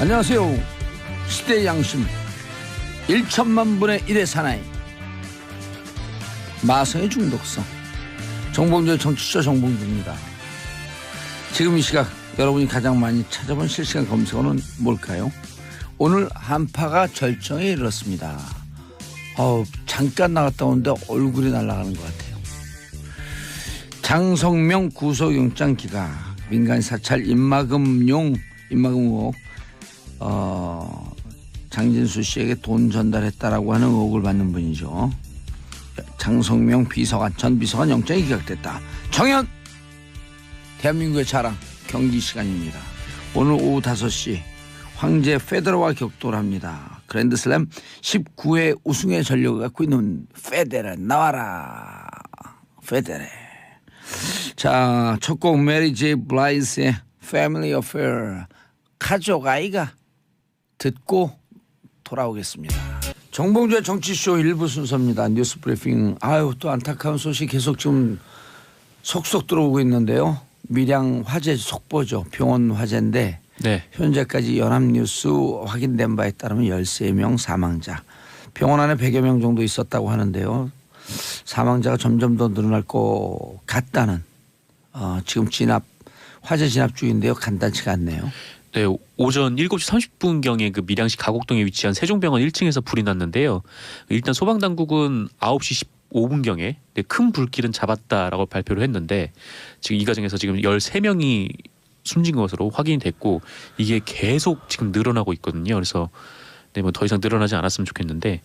안녕하세요. 시대의 양심 1천만 분의 1의 사나이 마성의 중독성 정봉주의 정치쇼 정봉주입니다. 지금 이 시각 여러분이 가장 많이 찾아본 실시간 검색어는 뭘까요? 오늘 한파가 절정에 이르렀습니다. 잠깐 나갔다 오는데 얼굴이 날아가는 것 같아요. 장성명 구속영장 기각, 민간 사찰 입막음 의혹, 장진수 씨에게 돈 전달했다라고 하는 의혹을 받는 분이죠. 장성명 전 비서관 영장이 기각됐다. 정연! 대한민국의 자랑 경기 시간입니다. 오늘 오후 5시 황제 페데러와 격돌을 합니다. 그랜드슬램 19회 우승의 전력을 갖고 있는 페데러 나와라. 페데러. 자, 첫 곡 메리 제이 블라이스의 Family Affair 가족 아이가 듣고 돌아오겠습니다. 정봉주의 정치쇼 1부 순서입니다. 뉴스 브리핑. 또 안타까운 소식 계속 지금 속속 들어오고 있는데요. 밀양 화재 속보죠. 병원 화재인데 네. 현재까지 연합뉴스 확인된 바에 따르면 13명 사망자. 병원 안에 100여 명 정도 있었다고 하는데요. 사망자가 점점 더 늘어날 것 같다는 지금 화재 진압 중인데요. 간단치가 않네요. 네, 오전 7시 30분경에 그 밀양시 가곡동에 위치한 세종병원 1층에서 불이 났는데요. 일단 소방당국은 9시 15분경에 큰 불길은 잡았다라고 발표를 했는데 지금 이 과정에서 지금 13명이 숨진 것으로 확인이 됐고 이게 계속 지금 늘어나고 있거든요. 그래서 뭐 더 이상 늘어나지 않았으면 좋겠는데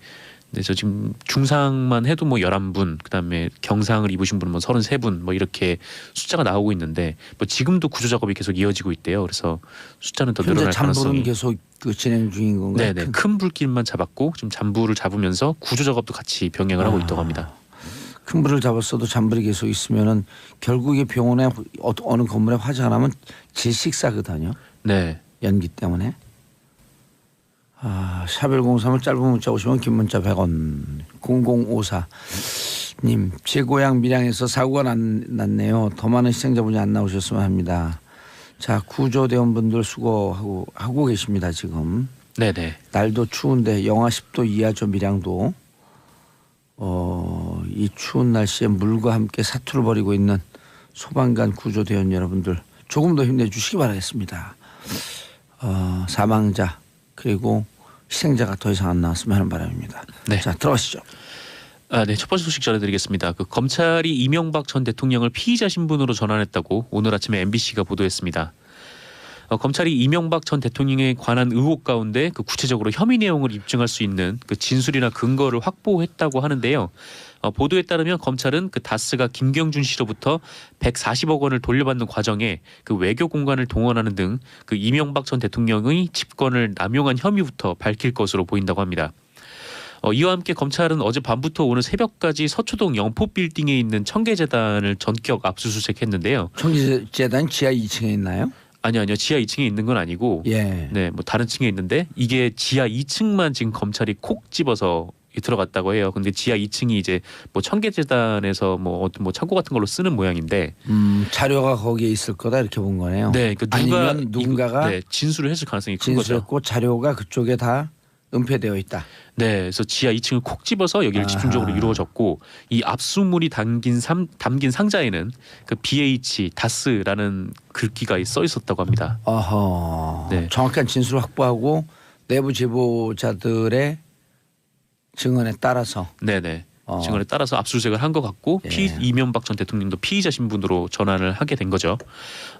그래서 지금 중상만 해도 11분, 그다음에 경상을 입으신 분은 33분 이렇게 숫자가 나오고 있는데 지금도 구조 작업이 계속 이어지고 있대요. 그래서 숫자는 더 늘어날 가능성이. 잠불은 계속 진행 중인 건가요? 네네. 큰 불길만 잡았고 지금 잠불을 잡으면서 구조 작업도 같이 병행을 하고 있다고 합니다. 큰 불을 잡았어도 잠불이 계속 있으면은 결국에 병원에 어느 건물에 화재가 나면 질식사거든요. 네. 연기 때문에. 샵1035 짧은 문자 오시면 긴 문자 100원. 0054님 제 고향 밀양에서 사고가 났네요. 더 많은 시청자분이 안 나오셨으면 합니다. 자, 구조대원분들 수고하고 계십니다 지금. 네네. 날도 추운데 영하 10도 이하죠. 밀양도. 이 추운 날씨에 물과 함께 사투를 벌이고 있는 소방관 구조대원 여러분들 조금 더 힘내주시기 바라겠습니다. 사망자 그리고 희생자가 더 이상 안 나왔으면 하는 바람입니다. 네. 자, 들어가시죠. 네, 첫 번째 소식 전해드리겠습니다. 검찰이 이명박 전 대통령을 피의자 신분으로 전환했다고 오늘 아침에 MBC가 보도했습니다. 검찰이 이명박 전 대통령에 관한 의혹 가운데 구체적으로 혐의 내용을 입증할 수 있는 진술이나 근거를 확보했다고 하는데요. 보도에 따르면 검찰은 다스가 김경준 씨로부터 140억 원을 돌려받는 과정에 외교 공간을 동원하는 등 이명박 전 대통령의 집권을 남용한 혐의부터 밝힐 것으로 보인다고 합니다. 이와 함께 검찰은 어젯밤부터 오늘 새벽까지 서초동 영포빌딩에 있는 청계재단을 전격 압수수색했는데요. 청계재단 지하 2층에 있나요? 아니요. 지하 2층에 있는 건 아니고 예. 네, 다른 층에 있는데 이게 지하 2층만 지금 검찰이 콕 집어서 들어갔다고 해요. 근데 지하 2층이 이제 청계재단에서 창고 같은 걸로 쓰는 모양인데 자료가 거기에 있을 거다 이렇게 본 거네요. 네, 아니면 누군가가 진술을 했을 가능성이 큰 거죠. 진술했고 자료가 그쪽에 다 은폐되어 있다. 네, 그래서 지하 2층을 콕 집어서 여기를 집중적으로 이루어졌고 이 압수물이 담긴 상자에는 BH 다스라는 글귀가 써 있었다고 합니다. 네. 정확한 진술을 확보하고 내부 제보자들의 증언에 따라서. 네네. 증언에 따라서 압수수색을 한 것 같고 이명박 전 대통령도 피의자 신분으로 전환을 하게 된 거죠.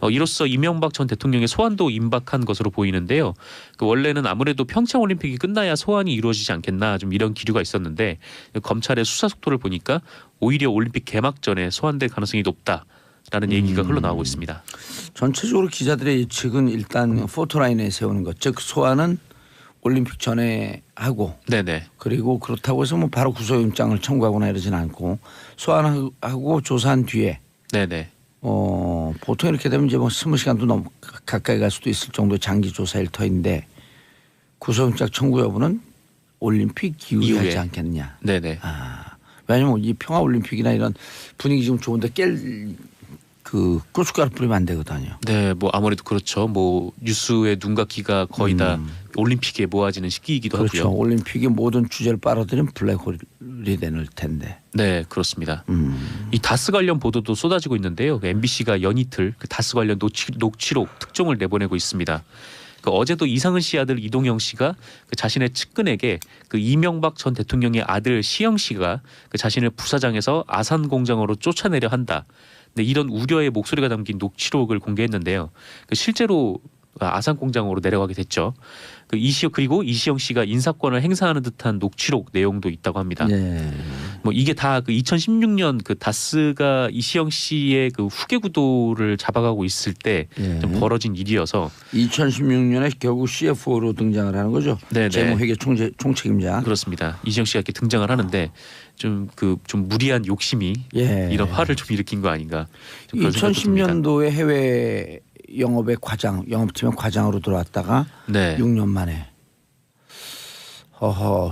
이로써 이명박 전 대통령의 소환도 임박한 것으로 보이는데요. 원래는 아무래도 평창올림픽이 끝나야 소환이 이루어지지 않겠나 좀 이런 기류가 있었는데 검찰의 수사 속도를 보니까 오히려 올림픽 개막 전에 소환될 가능성이 높다라는 얘기가 흘러나오고 있습니다. 전체적으로 기자들의 예측은 일단 포토라인에 세우는 것. 즉 소환은 올림픽 전에 하고 네네. 그리고 그렇다고 해서 바로 구속영장을 청구하거나 이러지는 않고 소환하고 조사한 뒤에 네네. 보통 이렇게 되면 이제 20시간도 너무 가까이 갈 수도 있을 정도의 장기 조사 일터인데 구속영장 청구 여부는 올림픽 이후에 하지 않겠느냐. 네네. 왜냐하면 이 평화올림픽이나 이런 분위기 지금 좋은데 그 고춧가루 뿌리면 안 되거든요. 네, 뭐 아무래도 그렇죠. 뭐 뉴스의 눈과 귀가 거의 다 올림픽에 모아지는 시기이기도 그렇죠. 하고요. 올림픽의 모든 주제를 빨아들이면 블랙홀이 되는 텐데. 네, 그렇습니다. 이 다스 관련 보도도 쏟아지고 있는데요. 그 MBC가 연이틀 그 다스 관련 녹취록 특종을 내보내고 있습니다. 그 어제도 이상은 씨 아들 이동영 씨가 그 자신의 측근에게 그 이명박 전 대통령의 아들 시영 씨가 그 자신을 부사장에서 아산 공장으로 쫓아내려 한다. 네, 이런 우려의 목소리가 담긴 녹취록을 공개했는데요. 그 실제로 아산 공장으로 내려가게 됐죠. 그리고 이시영 씨가 인사권을 행사하는 듯한 녹취록 내용도 있다고 합니다. 네. 뭐 이게 다 그 2016년 그 다스가 이시영 씨의 그 후계 구도를 잡아가고 있을 때 좀 벌어진 일이어서 2016년에 결국 CFO로 등장을 하는 거죠. 네네. 재무회계 총책임자. 그렇습니다. 이시영 씨가 이렇게 등장을 하하는데 좀 무리한 욕심이 이런 화를 좀 일으킨 거 아닌가. 좀 그런 생각도 듭니다. 2010년도에 해외 영업의 과장, 영업팀의 과장으로 들어왔다가 네. 6년 만에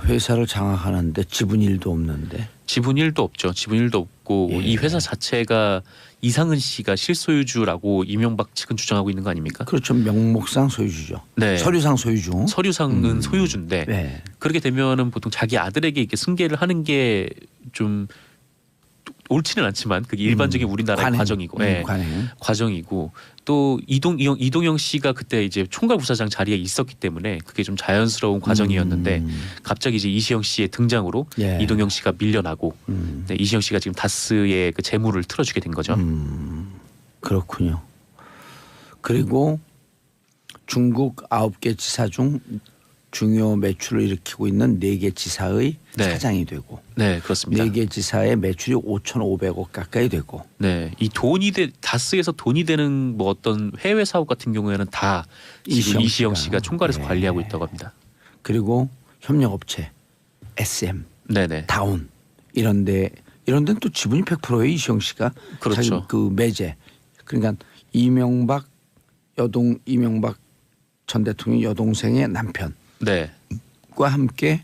회사를 장악하는데 지분 1도 없는데. 지분 1도 없죠. 지분 1도 없고 이 회사 자체가 이상은 씨가 실소유주라고 이명박 측은 주장하고 있는 거 아닙니까? 그렇죠. 명목상 소유주죠. 네. 서류상 소유주. 서류상은 소유주인데 네. 그렇게 되면은 보통 자기 아들에게 이렇게 승계를 하는 게 좀 옳지는 않지만 그게 일반적인 우리나라의 관행. 과정이고, 관행. 과정이고 또 이동영 씨가 그때 이제 총괄 부사장 자리에 있었기 때문에 그게 좀 자연스러운 과정이었는데 갑자기 이제 이시영 씨의 등장으로 이동영 씨가 밀려나고 네, 이시영 씨가 지금 다스의 그 재무를 틀어주게 된 거죠. 그렇군요. 그리고 중국 9개 지사 중 중요 매출을 일으키고 있는 4개 지사의 사장이 되고 네, 그렇습니다. 4개 지사의 매출이 5,500억 가까이 되고 네, 이 다스에서 돈이 되는 뭐 어떤 해외 사업 같은 경우에는 다 지금 이시영 씨가 총괄해서 관리하고 있다고 합니다. 그리고 협력업체 SM, 네네. 다운 이런 데는 또 지분이 100%예요. 이시영 씨가 그렇죠. 자기 그 매제 그러니까 이명박 전 대통령 여동생의 남편 네. 과 함께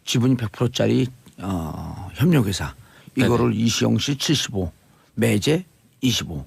지분이 100%짜리 협력회사 이거를 이시영 씨 75, 매제 25.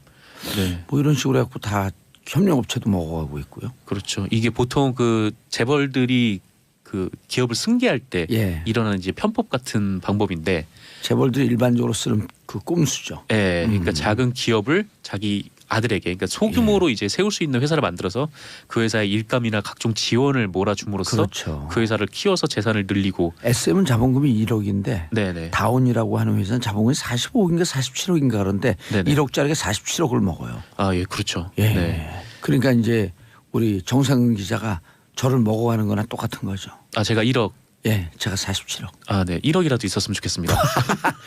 네. 뭐 이런 식으로 해갖고 다 협력업체도 먹어가고 있고요. 그렇죠. 이게 보통 그 재벌들이 그 기업을 승계할 때 일어나는 이제 편법 같은 방법인데 재벌들이 일반적으로 쓰는 그 꼼수죠. 네, 그러니까 작은 기업을 자기 아들에게 그러니까 소규모로 이제 세울 수 있는 회사를 만들어서 그 회사의 일감이나 각종 지원을 몰아줌으로써 그렇죠. 그 회사를 키워서 재산을 늘리고 SM은 자본금이 1억인데 네네. 다운이라고 하는 회사는 자본금이 45억인가 47억인가 그런데 네네. 1억짜리가 47억을 먹어요. 아, 예, 그렇죠. 예. 네. 그러니까 이제 우리 정상근 기자가 저를 먹어가는 거나 똑같은 거죠. 아, 제가 1억. 예, 제가 47억. 아, 네. 1억이라도 있었으면 좋겠습니다.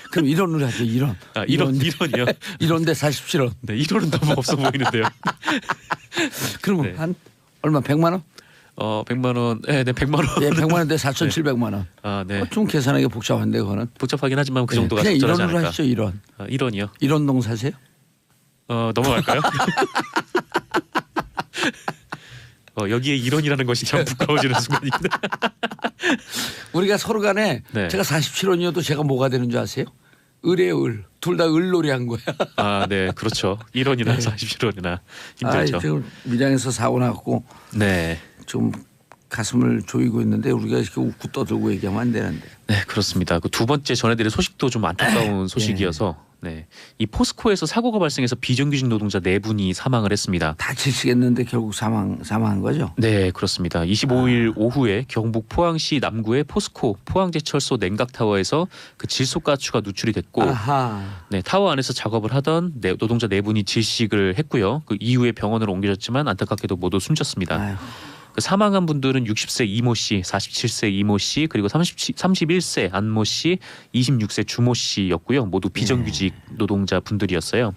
그럼 1원으로 하죠. 1원. 아, 1원이요? 1원대 47원. 네, 1원은 너무 없어 보이는데요. 그러면 한 얼마 100만 원? 100만 원. 네, 100만 원. 예, 100만 원대 4,700만 원. 아, 네. 좀 계산하기 복잡한데 그거는. 복잡하긴 하지만 그 정도가 그냥 적절하지 1원으로 않을까. 하시죠. 1원. 1원이요? 1원동 사세요? 넘어갈까요? 여기에 1원이라는 것이 참 부끄러워지는 순간입니다. 우리가 서로 간에 네. 제가 47원이어도 제가 뭐가 되는 줄 아세요? 을이에요. 을. 둘 다 을놀이 한 거야. 아, 네. 그렇죠. 1원이나 47원이나 힘들죠. 지금 밀양에서 사고 났고 네. 좀 가슴을 조이고 있는데 우리가 이렇게 웃고 떠들고 얘기하면 안 되는데. 네, 그렇습니다. 그 두 번째 전해드릴 소식도 좀 안타까운 소식이어서 네. 이 포스코에서 사고가 발생해서 비정규직 노동자 4분이 사망을 했습니다. 다치시겠는데 결국 사망한 거죠? 네, 그렇습니다. 25일 오후에 경북 포항시 남구의 포스코 포항제철소 냉각타워에서 그 질소가스가 누출이 됐고 네, 타워 안에서 작업을 하던 노동자 4분이 질식을 했고요. 그 이후에 병원으로 옮겨졌지만 안타깝게도 모두 숨졌습니다. 아휴. 그 사망한 분들은 60세 이모 씨, 47세 이모 씨, 그리고 31세 안모 씨, 26세 주모 씨였고요. 모두 비정규직 노동자 분들이었어요.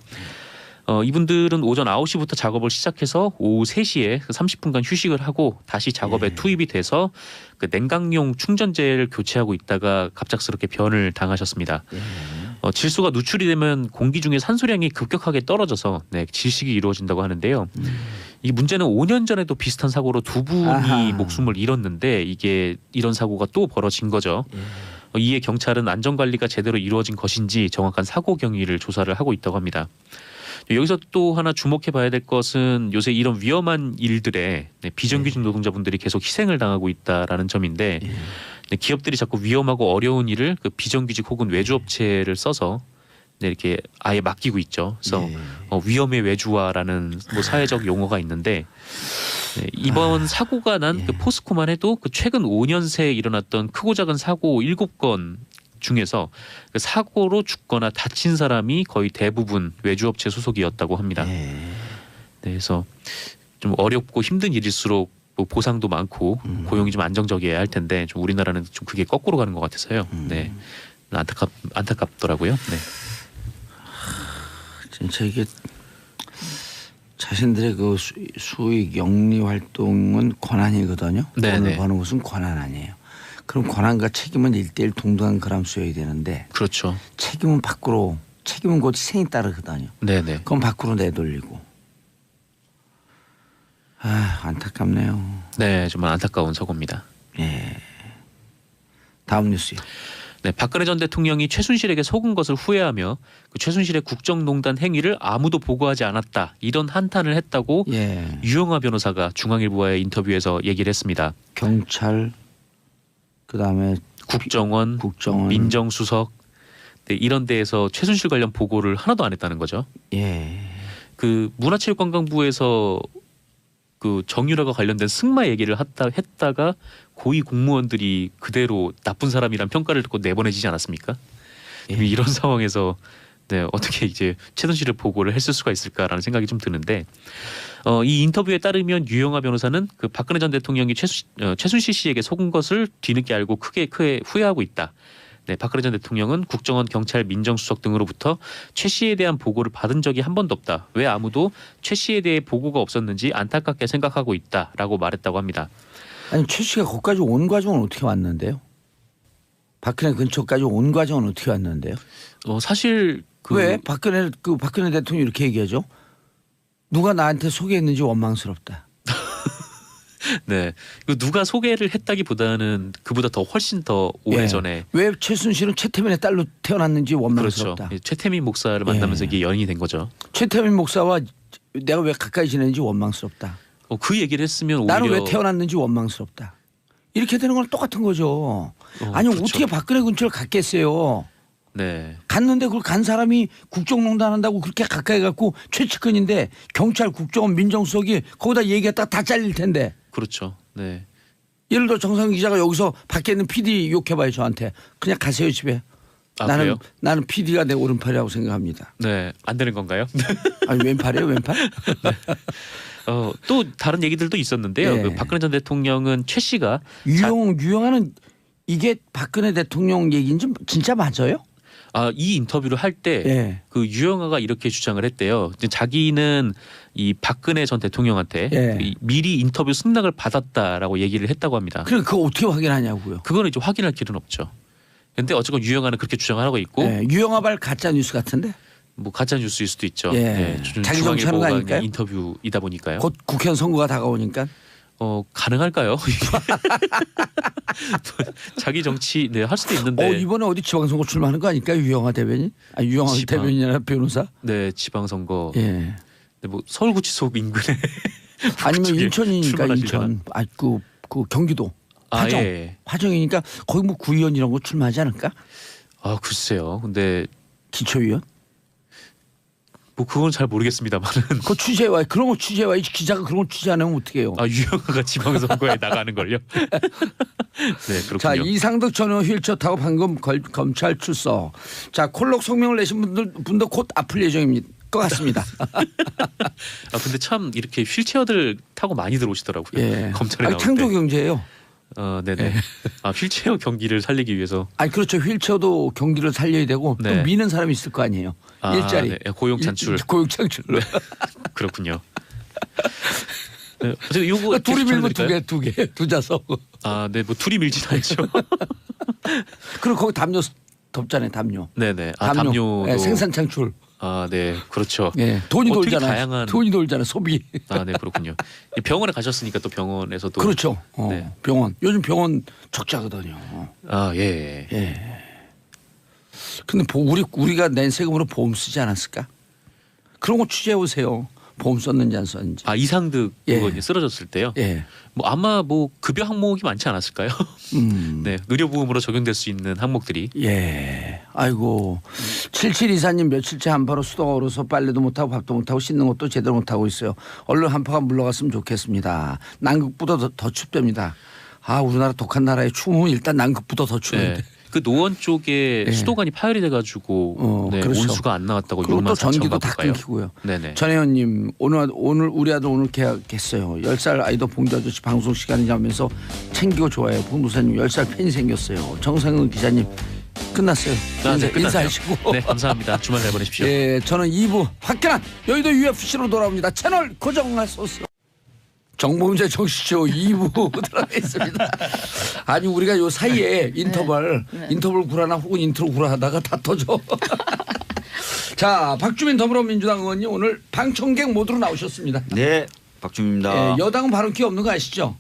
이분들은 오전 9시부터 작업을 시작해서 오후 3시에 30분간 휴식을 하고 다시 작업에 투입이 돼서 그 냉각용 충전재를 교체하고 있다가 갑작스럽게 변을 당하셨습니다. 질소가 누출이 되면 공기 중에 산소량이 급격하게 떨어져서 질식이 이루어진다고 하는데요. 이 문제는 5년 전에도 비슷한 사고로 2분이 목숨을 잃었는데 이게 이런 사고가 또 벌어진 거죠. 이에 경찰은 안전관리가 제대로 이루어진 것인지 정확한 사고 경위를 조사를 하고 있다고 합니다. 여기서 또 하나 주목해 봐야 될 것은 요새 이런 위험한 일들에 비정규직 노동자분들이 계속 희생을 당하고 있다라는 점인데 기업들이 자꾸 위험하고 어려운 일을 그 비정규직 혹은 외주업체를 써서 이렇게 아예 맡기고 있죠. 그래서 위험의 외주화라는 뭐 사회적 용어가 있는데 이번 사고가 난 그 포스코만 해도 그 최근 5년 새에 일어났던 크고 작은 사고 7건 중에서 그 사고로 죽거나 다친 사람이 거의 대부분 외주업체 소속이었다고 합니다. 그래서 좀 어렵고 힘든 일일수록 뭐 보상도 많고 고용이 좀 안정적이어야 할 텐데 좀 우리나라는 좀 그게 거꾸로 가는 것 같아서요. 네, 안타깝더라고요. 네. 진짜 이게 자신들의 그 수익 영리 활동은 권한이거든요. 돈을 버는 것은 권한 아니에요. 그럼 권한과 책임은 1대1 동등한 그람수여야 되는데 그렇죠. 책임은 곧 희생이 따르거든요. 네네. 그건 밖으로 내돌리고. 안타깝네요. 네, 정말 안타까운 사고입니다. 예. 다음 뉴스요. 네, 박근혜 전 대통령이 최순실에게 속은 것을 후회하며 그 최순실의 국정농단 행위를 아무도 보고하지 않았다 이런 한탄을 했다고 유영하 변호사가 중앙일보와의 인터뷰에서 얘기를 했습니다. 경찰 그다음에 국정원, 민정수석 이런 데에서 최순실 관련 보고를 하나도 안 했다는 거죠. 그 문화체육관광부에서 그 정유라가 관련된 승마 얘기를 했다가 고위 공무원들이 그대로 나쁜 사람이란 평가를 듣고 내보내지지 않았습니까? 이런 상황에서 어떻게 이제 최순실을 보고를 했을 수가 있을까라는 생각이 좀 드는데 이 인터뷰에 따르면 유영하 변호사는 그 박근혜 전 대통령이 최순실 씨에게 속은 것을 뒤늦게 알고 크게 후회하고 있다. 네, 박근혜 전 대통령은 국정원, 경찰, 민정수석 등으로부터 최 씨에 대한 보고를 받은 적이 한 번도 없다. 왜 아무도 최 씨에 대해 보고가 없었는지 안타깝게 생각하고 있다라고 말했다고 합니다. 아니 최 씨가 거기까지 온 과정은 어떻게 왔는데요? 박근혜 근처까지 온 과정은 어떻게 왔는데요? 사실 왜 박근혜 대통령이 이렇게 얘기하죠? 누가 나한테 소개했는지 원망스럽다. 네, 누가 소개를 했다기보다는 그보다 더 훨씬 더 오래전에 왜 최순실은 최태민의 딸로 태어났는지 원망스럽다. 그렇죠. 최태민 목사를 만나면서 이게 연인이 된 거죠. 최태민 목사와 내가 왜 가까이 지내는지 원망스럽다. 그 얘기를 했으면 오히려 나는 왜 태어났는지 원망스럽다. 이렇게 되는 건 똑같은 거죠. 아니 그렇죠. 어떻게 박근혜 근처를 갔겠어요. 네. 갔는데 그걸 간 사람이 국정농단 한다고 그렇게 가까이 갔고 최측근인데 경찰, 국정원, 민정수석이 거기다 얘기했다가 다 잘릴 텐데. 그렇죠. 네. 예를 들어 정상근 기자가 여기서 밖에 있는 PD 욕해봐요 저한테. 그냥 가세요 집에. 나는 PD가 내 오른팔이라고 생각합니다. 네, 안 되는 건가요? 아니 왼팔이에요 왼팔? 네. 또 다른 얘기들도 있었는데요. 그 박근혜 전 대통령은 최 씨가 유영하는 이게 박근혜 대통령 얘기인지 진짜 맞아요? 이 인터뷰를 할 때 그 유영하가 이렇게 주장을 했대요. 자기는 이 박근혜 전 대통령한테 미리 인터뷰 승낙을 받았다라고 얘기를 했다고 합니다. 그럼 그거 어떻게 확인하냐고요? 그거는 이제 확인할 길은 없죠. 근데 어쨌건 유영하는 그렇게 주장을 하고 있고 유영하 발 가짜 뉴스 같은데? 뭐 가짜 뉴스일 수도 있죠. 자기 정치하는 거 아닐까요? 인터뷰이다 보니까요. 곧 국회의원 선거가 다가오니까. 가능할까요? 자기 정치 할 수도 있는데. 이번에 어디 지방선거 출마하는 거 아닐까요? 유영하 대변인? 유영하 대변인이나 변호사? 네, 지방선거. 네, 뭐 서울구치소 인근에 아니면 인천이니까 인천. 그 경기도. 화정. 화정이니까 거기 뭐 구의원 이런 거 출마하지 않을까? 글쎄요. 근데 기초위원? 뭐 그건 잘 모르겠습니다만은. 그 취재와 그런 거 취재와 이 기자가 그런 거 취재 안 하면 어떻게 해요? 유영하가 지방선거에 나가는 걸요? 네, 그렇군요. 자, 이상득 전 의원 휠체어 타고 방금 검찰 출석. 자, 콜록 성명을 내신 분도 곧 아플 예정입니다. 것 같습니다. 근데 참 이렇게 휠체어들 타고 많이 들어오시더라고요. 검찰에 나올 때. 창조 경제예요. 네네. 휠체어 경기를 살리기 위해서. 그렇죠. 휠체어도 경기를 살려야 되고 또 미는 사람이 있을 거 아니에요. 일자리. 고용 찬출. 고용 찬출로. 네. 그렇군요. 네, 요거 둘이 밀면 두 자석. 네, 뭐 둘이 밀진 않죠. 그리고 거기 담요 덮잖아요. 담요. 네네. 담요. 생산 창출. 네, 그렇죠. 돈이 돌잖아요. 다양한. 돈이 돌잖아요. 소비. 네, 그렇군요. 병원에 가셨으니까 또 병원에서도. 그렇죠. 병원. 요즘 병원 적자거든요. 예. 근데 우리가 낸 세금으로 보험 쓰지 않았을까? 그런 거 취재해 오세요. 보험 썼는지 안 썼는지. 아 이상득 예. 그거 쓰러졌을 때요. 예. 뭐 아마 뭐 급여 항목이 많지 않았을까요? 네, 의료보험으로 적용될 수 있는 항목들이. 예. 아이고 7724님 며칠째 한파로 수도가 얼어서 빨래도 못하고 밥도 못하고 씻는 것도 제대로 못하고 있어요. 얼른 한파가 물러갔으면 좋겠습니다. 남극보다 더 춥답니다. 아 우리나라 독한 나라의 추움은 일단 남극보다 더 추운데. 네. 그 노원 쪽에 예. 수도관이 파열이 돼가지고 네, 그렇죠. 온수가 안 나왔다고 그리고 6만 또 4천 전기도 다 가까이요. 끊기고요. 네네. 전혜원님 오늘 우리 아들 오늘 계약했어요. 10살 아이도 봉주 아저씨 방송 시간이냐 하면서 챙기고 좋아해요. 봉도사님 10살 팬이 생겼어요. 정상은 기자님 끝났어요. 끝났네요. 인사하시고. 네 감사합니다. 주말 잘 보내십시오. 예, 저는 2부 화끈한 여의도 UFC로 돌아옵니다. 채널 고정하소서. 정봉재 정치쇼 2부 들어가 있습니다. 아니 우리가 요 사이에 인터벌 구라나 혹은 인트로 구라하다가 다 터져. 자 박주민 더불어민주당 의원님 오늘 방청객 모드로 나오셨습니다. 네, 박주민입니다. 예, 여당은 발언 기회 없는 거 아시죠?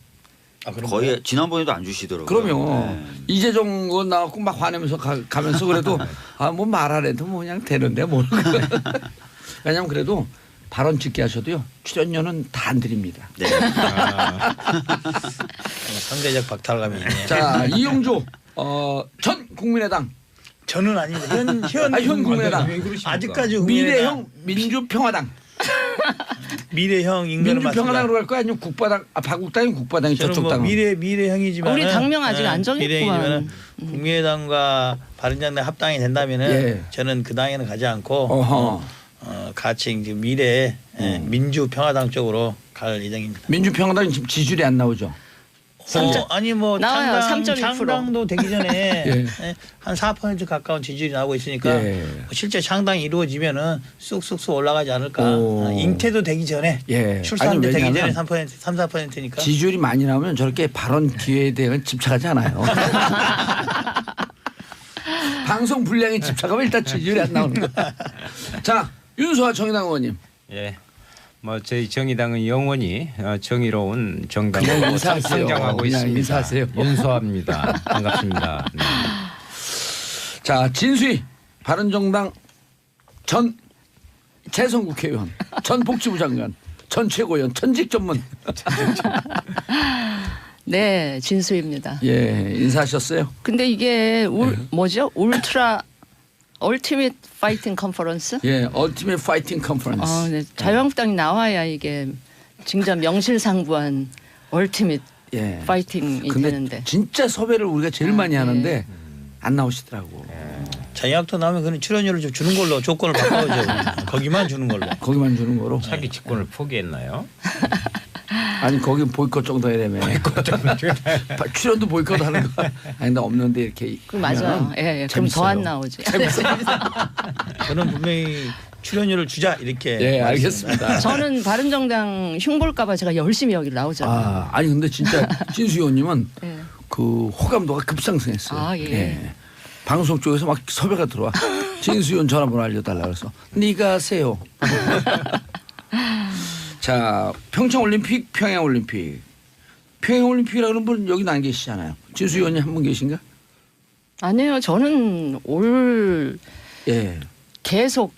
거의 지난번에도 안 주시더라고요. 그럼요. 네. 이재정 의원 나왔고 막 화내면서 가면서 그래도 아 뭐 말하래도 뭐 그냥 되는데 뭐. 왜냐면 그래도 발언 짓게 하셔도요 출연료는 다 안 드립니다. 네. 상대적 박탈감이 있네요. 자 이용조 전 국민의당 저는 아닙니다. 현 국민의당 아직까지 국민의당 미래형 민주평화당 미래형 인간은 민주평화당으로 갈 거야 아니면 국바당 박국당이 국바당이 저는 저쪽 뭐 당은 미래형이지만 우리 당명 아직 안 정했구만. 국민의당과 바른정당 합당이 된다면은 예. 저는 그 당에는 가지 않고 어허. 같이 이제 미래 민주평화당 쪽으로 갈 예정입니다. 민주평화당이 지금 지지율이 안 나오죠. 아니 뭐 나와요. 창당, 3.1%. 창당도 되기 전에 예. 한 4% 가까운 지지율이 나오고 있으니까 예. 실제 창당이 이루어지면은 쑥쑥쑥 올라가지 않을까. 오. 잉태도 되기 전에 예. 출산도 아니, 되기 전에 왜냐하면 3%니까. 지지율이 많이 나오면 저렇게 발언 기회에 대한 집착하지 않아요. 방송 분량에 집착하면 일단 지지율이 안 나오는 거야. 자 윤소아 정의당 의원님. 예. 뭐 저희 정의당은 영원히 정의로운 그냥 정당으로 인사하세요. 성장하고 그냥 있습니다. 인사하세요. 윤소아입니다. 반갑습니다. 네. 자 진수희 바른정당 전 재선국회의원 전 복지부 장관 전 최고위원 전직 전문 네, 진수입니다. 예 인사하셨어요? 근데 이게 뭐죠? 얼티밋 파이팅 컨퍼런스? 예 얼티밋 파이팅 컨퍼런스. 네. 자유한국당이 나와야 이게 진짜 명실상부한 얼티밋 예. 파이팅이 근데 되는데. 진짜 섭외를 우리가 제일 많이 하는데 안 나오시더라고. 자유한국당 나오면 그는 출연료를 좀 주는 걸로 조건을 바꿔줘. 거기만 주는 걸로. 거기만 주는 거로. 차기 직권을 포기했나요? 아니 거기 보이콧 정도 해라며. 출연도 보이콧 하는 거. 아니 나 없는데 이렇게. 그 맞아요. 예, 예. 그럼 더 안 나오지. 저는 분명히 출연료를 주자 이렇게. 예 알겠습니다. 저는 바른정당 흉볼까봐 제가 열심히 여기 나오잖아요. 아니 근데 진짜 진수 의원님은 예. 그 호감도가 급상승했어요. 아, 예. 방송 쪽에서 막 섭외가 들어와. 진수 의원 전화번호 알려달라 그래서 네가 하세요. 자 평창올림픽 평양올림픽 평양올림픽이라는 분 여기 안 계시잖아요. 진수 의원님 한 분 계신가? 아니에요. 저는 올 예. 계속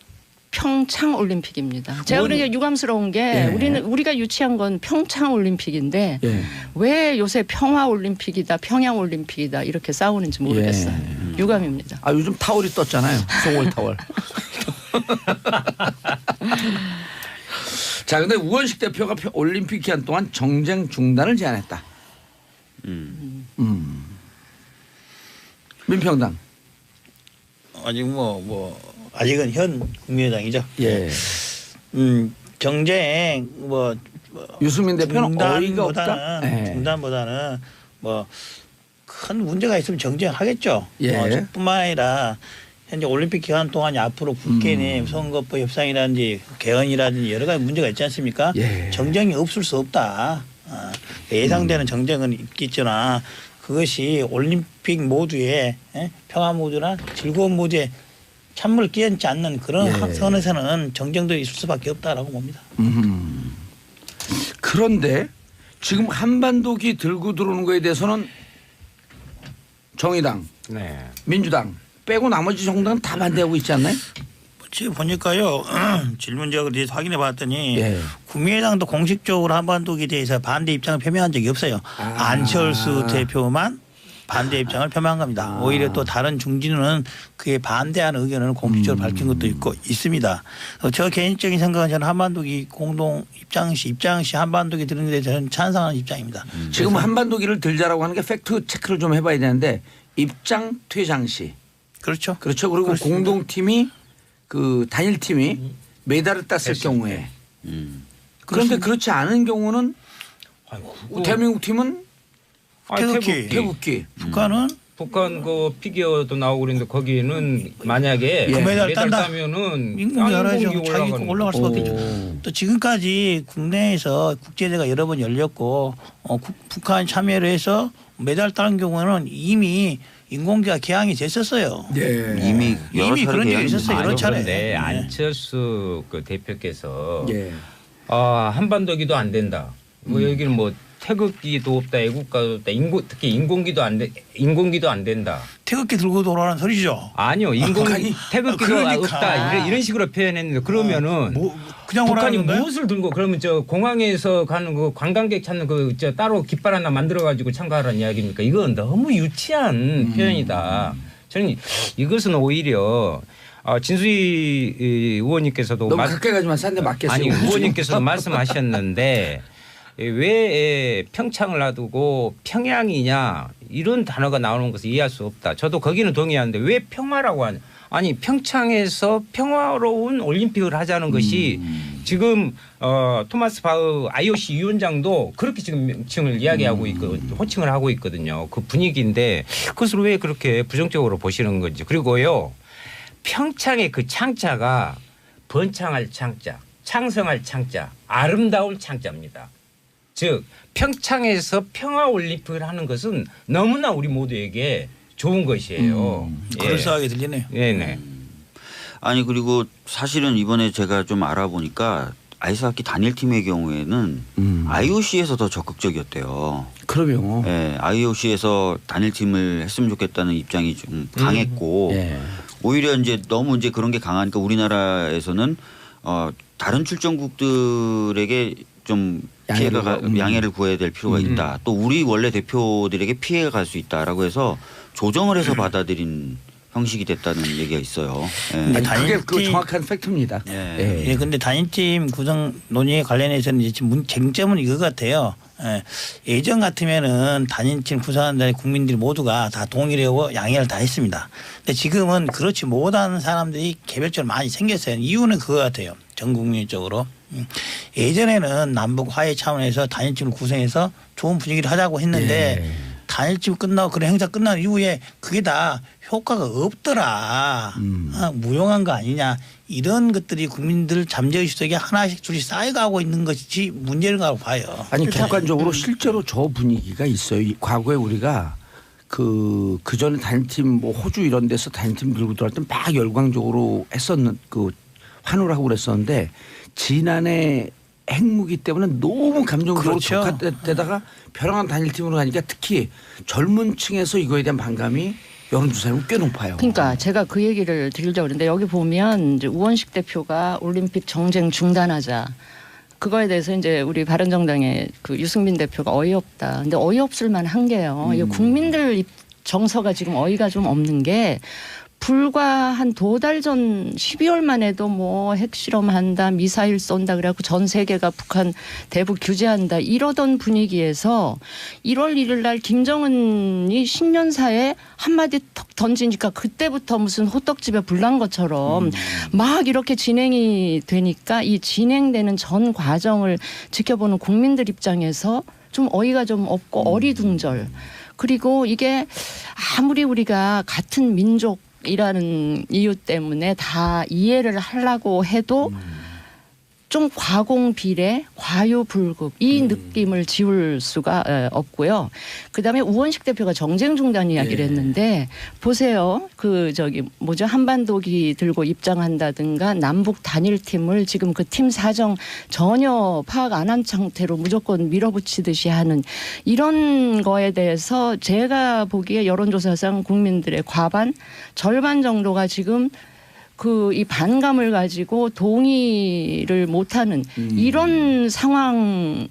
평창 올림픽입니다. 제가 그러니까 유감스러운 게 예. 우리가 유치한 건 평창 올림픽인데 예. 왜 요새 평화 올림픽이다, 평양 올림픽이다 이렇게 싸우는지 모르겠어요. 유감입니다. 아 요즘 타월이 떴잖아요. 송월 타월. 자 근데 우원식 대표가 올림픽 기간 동안 정쟁 중단을 제안했다. 민평당. 아직 아직은 현 국민의당이죠. 예. 경쟁 유승민 대표는 어이가 없다. 중단보다는 예. 중단보다는 큰 문제가 있으면 정쟁하겠죠. 예. 뿐만 아니라 현재 올림픽 기간 동안 앞으로 국회내 선거법 협상이라든지 개헌이라든지 여러 가지 문제가 있지 않습니까? 예. 정쟁이 없을 수 없다. 예상되는 정쟁은 있겠지나 그것이 올림픽 모두의 평화 모두나 즐거운 모두에 찬물을 끼얹지 않는 그런 선에서는 정쟁도 있을 수밖에 없다라고 봅니다. 그런데 지금 한반도기 들고 들어오는 거에 대해서는 정의당, 네. 민주당 빼고 나머지 정당은 다 반대하고 있지 않나요? 지금 보니까요 질문지역을 대해서 확인해 봤더니 예. 국민의당도 공식적으로 한반도에 대해서 반대 입장을 표명한 적이 없어요. 안철수 대표만 반대 입장을 표명한 겁니다. 오히려 또 다른 중진은 그에 반대하는 의견을 공식적으로 밝힌 것도 있고 있습니다. 저 개인적인 생각은 저는 한반도기 공동 입장 시 한반도기 드는 데 저는 찬성하는 입장입니다. 지금 한반도기를 들자라고 하는 게 팩트 체크를 좀 해봐야 되는데 입장 퇴장 시 그렇죠. 그렇죠. 그리고 그렇습니다. 공동팀이 그 단일팀이 메달을 땄을 경우에 그런데 그렇지 않은 경우는 대한민국 팀은 태극기 북한은 북한 그 피겨도 나오고 그랬는데 거기는 만약에 그 메달 딴다. 따면은 인공이 알아야죠. 인공이 자기 거 올라갈 수밖에 오. 없죠. 또 지금까지 국내에서 국제대회가 여러 번 열렸고 북한 참여를 해서 메달 따는 경우는 이미 인공기가 개항이 됐었어요. 이미 여러 차례 그런 적이 계약이 있었어요. 여러 차례. 그런데 네. 안철수 그 대표께서 예. 한반도기도 안 된다. 뭐 여기는 뭐 태극기도 없다, 애국가도 없다, 특히 인공기도 안 된다. 태극기 들고 돌아가는 소리죠. 아니요, 태극기도 그러니까. 없다 이런 식으로 표현했는데 그러면은 그냥 북한이 오라는 건가요? 무엇을 들고 그러면 저 공항에서 가는 그 관광객 찾는 그 저 따로 깃발 하나 만들어 가지고 참가하라는 이야기입니까? 이건 너무 유치한 표현이다. 저는 이것은 오히려 진수희 의원님께서도 너무 가까이 가지만 싼데 맞겠어요. 아니 의원님께서도 말씀하셨는데 왜 평창을 놔두고 평양이냐 이런 단어가 나오는 것을 이해할 수 없다. 저도 거기는 동의하는데 왜 평화라고 하냐. 아니 평창에서 평화로운 올림픽을 하자는 것이 지금 토마스 바흐 IOC 위원장도 그렇게 지금 명칭을 이야기하고 있고 호칭을 하고 있거든요. 그 분위기인데 그것을 왜 그렇게 부정적으로 보시는 건지. 그리고요. 평창의 그 창자가 번창할 창자, 창성할 창자, 아름다울 창자입니다. 즉 평창에서 평화올림픽을 하는 것은 너무나 우리 모두에게 좋은 것이에요. 그럴싸하게 들리네요. 네네. 아니 그리고 사실은 이번에 제가 좀 알아보니까 아이스하키 단일팀의 경우에는 IOC에서 더 적극적이었대요. 그럼요. 예, IOC에서 단일팀을 했으면 좋겠다는 입장이 좀 강했고 예. 오히려 이제 너무 이제 그런 게 강하니까 우리나라에서는 다른 출전국들에게 좀 양해를 구해야 될 필요가 있다. 또 우리 원래 대표들에게 피해가 갈 수 있다라고 해서 조정을 해서 받아들인 형식이 됐다는 얘기가 있어요. 예. 아니, 그게 그 정확한 팩트입니다. 예. 예, 근데 단일팀 구성 논의에 관련해서는 이제 지금 쟁점은 이거 같아요. 예. 예전 같으면은 단일팀 구성한다는 국민들이 모두가 다 동의하고 양해를 다 했습니다. 근데 지금은 그렇지 못한 사람들이 개별적으로 많이 생겼어요. 이유는 그거 같아요. 전 국민적으로. 예전에는 남북 화해 차원에서 단일팀을 구성해서 좋은 분위기를 하자고 했는데 단일팀 끝나고 그런 행사 끝난 이후에 그게 다 효과가 없더라. 무용한 거 아니냐. 이런 것들이 국민들 잠재의식 속에 하나씩 둘씩 쌓여가고 있는 것이 문제라고 봐요. 아니 객관적으로 실제로 저 분위기가 있어요. 과거에 우리가 그 전에 단일팀 뭐 호주 이런 데서 단일팀 들고 들어갈 때 막 열광적으로 했었는 그 환호를 하고 그랬었는데 지난해 핵무기 때문에 너무 감정적으로 그렇죠. 격화되다가 벼랑한 단일팀으로 가니까 특히 젊은 층에서 이거에 대한 반감이 여론조사는 꽤 높아요. 그러니까 제가 그 얘기를 드리려고 그러는데 여기 보면 이제 우원식 대표가 올림픽 정쟁 중단하자. 그거에 대해서 이제 우리 바른정당의 그 유승민 대표가 어이없다. 근데 어이없을 만한 게요. 이 국민들 정서가 지금 어이가 좀 없는 게 불과 한 2달 전 12월만 해도 뭐 핵실험한다 미사일 쏜다 그래갖고 전 세계가 북한 대북 규제한다 이러던 분위기에서 1월 1일 날 김정은이 신년사에 한마디 턱 던지니까 그때부터 무슨 호떡집에 불난 것처럼 막 이렇게 진행이 되니까 이 진행되는 전 과정을 지켜보는 국민들 입장에서 좀 어이가 좀 없고 어리둥절. 그리고 이게 아무리 우리가 같은 민족이라는 이유 때문에 다 이해를 하려고 해도 좀 과공비례, 과유불급 이 느낌을 지울 수가 없고요. 그다음에 우원식 대표가 정쟁 중단 이야기를 했는데 보세요. 그 저기 뭐죠 한반도기 들고 입장한다든가 남북 단일팀을 지금 그 팀 사정 전혀 파악 안 한 상태로 무조건 밀어붙이듯이 하는 이런 거에 대해서 제가 보기에 여론조사상 국민들의 과반 절반 정도가 지금 그 이 반감을 가지고 동의를 못하는 이런 상황이라서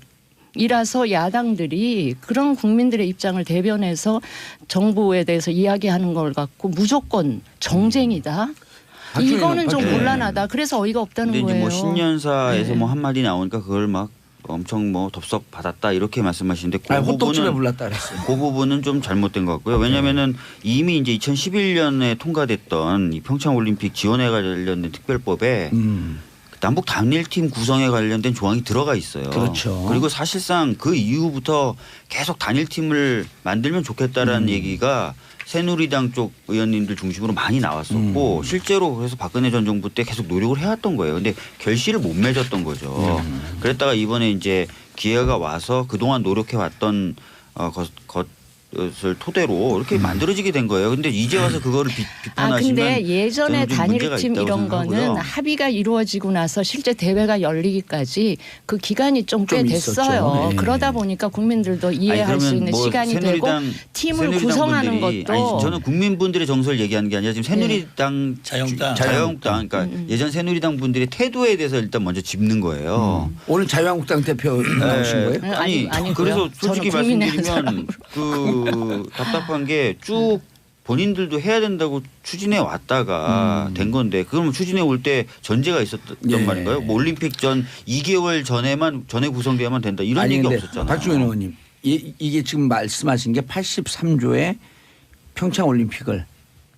야당들이 그런 국민들의 입장을 대변해서 정부에 대해서 이야기하는 걸 갖고 무조건 정쟁이다. 이거는 좀 네. 곤란하다. 그래서 어이가 없다는 근데 이제 거예요. 뭐 신년사에서 네. 뭐 한마디 나오니까 그걸 막 엄청 뭐 덥석 받았다 이렇게 말씀하시는데 그 호떡집에 부분은 불렀다 그랬어요. 그 부분은 좀 잘못된 것 같고요. 왜냐하면은 이미 이제 2011년에 통과됐던 이 평창 올림픽 지원에 관련된 특별법에 남북 단일팀 구성에 관련된 조항이 들어가 있어요. 그렇죠. 그리고 사실상 그 이후부터 계속 단일팀을 만들면 좋겠다라는 얘기가 새누리당 쪽 의원님들 중심으로 많이 나왔었고 실제로 그래서 박근혜 전 정부 때 계속 노력을 해왔던 거예요. 근데 결실을 못 맺었던 거죠. 그랬다가 이번에 이제 기회가 와서 그동안 노력해왔던 것을 토대로 이렇게 만들어지게 된 거예요. 근데 이제 와서 그거를 비판하시면 근데 예전에 저는 좀 문제가 단일팀 있다고 이런 생각하고요. 거는 합의가 이루어지고 나서 실제 대회가 열리기까지 그 기간이 좀 꽤 좀 됐어요. 있었죠. 네. 그러다 보니까 국민들도 이해할 수 그러면 있는 뭐 시간이 되고 팀을 새누리당 구성하는 분들이, 것도 아니, 저는 국민분들의 정서를 얘기하는 게 아니라 지금 새누리당 자유한국당. 그러니까 예전 새누리당 분들의 태도에 대해서 일단 먼저 짚는 거예요. 오늘 자유한국당 대표 나오신 거예요? 네, 아니 아니고요. 그래서 솔직히 저는 국민의 말씀드리면 그 답답한 게 쭉 본인들도 해야 된다고 추진해 왔다가 된 건데 그러면 추진해 올 때 전제가 있었던 예. 말인가요? 뭐 올림픽 전 2개월 전에 구성돼야만 된다 이런 아니 얘기 근데 없었잖아요. 박주민 의원님 이게 지금 말씀하신 게 83조의 평창 올림픽을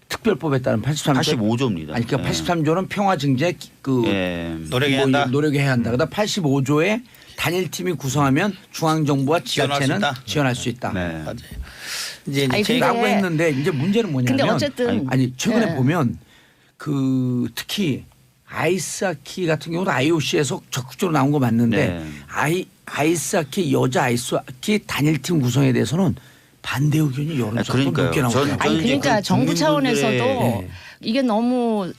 특별법에 따른 83조 85조입니다. 아니 그러니까 83조는 평화 증진에 그 노력해야 한다. 노력해야 한다. 그다음 85조에 단일팀이 구성하면 중앙 정부와 지원할 수 지자체는 있다. 지원할 수 있다. 네. 맞아요. 이제 아니, 제가 라고 했는데 이제 문제는 뭐냐면 근데 어쨌든 아니 최근에 네. 보면 그 특히 아이스하키 같은 경우도 IOC에서 적극적으로 나온 거 맞는데 네. 아이스하키 여자 아이스하키 단일팀 구성에 대해서는 반대 의견이 여론조사 그러니까요. 높게 나오더라고요. 아니 이제 그러니까 그 정부 국민분들의- 차원에서도 네. 이게 너무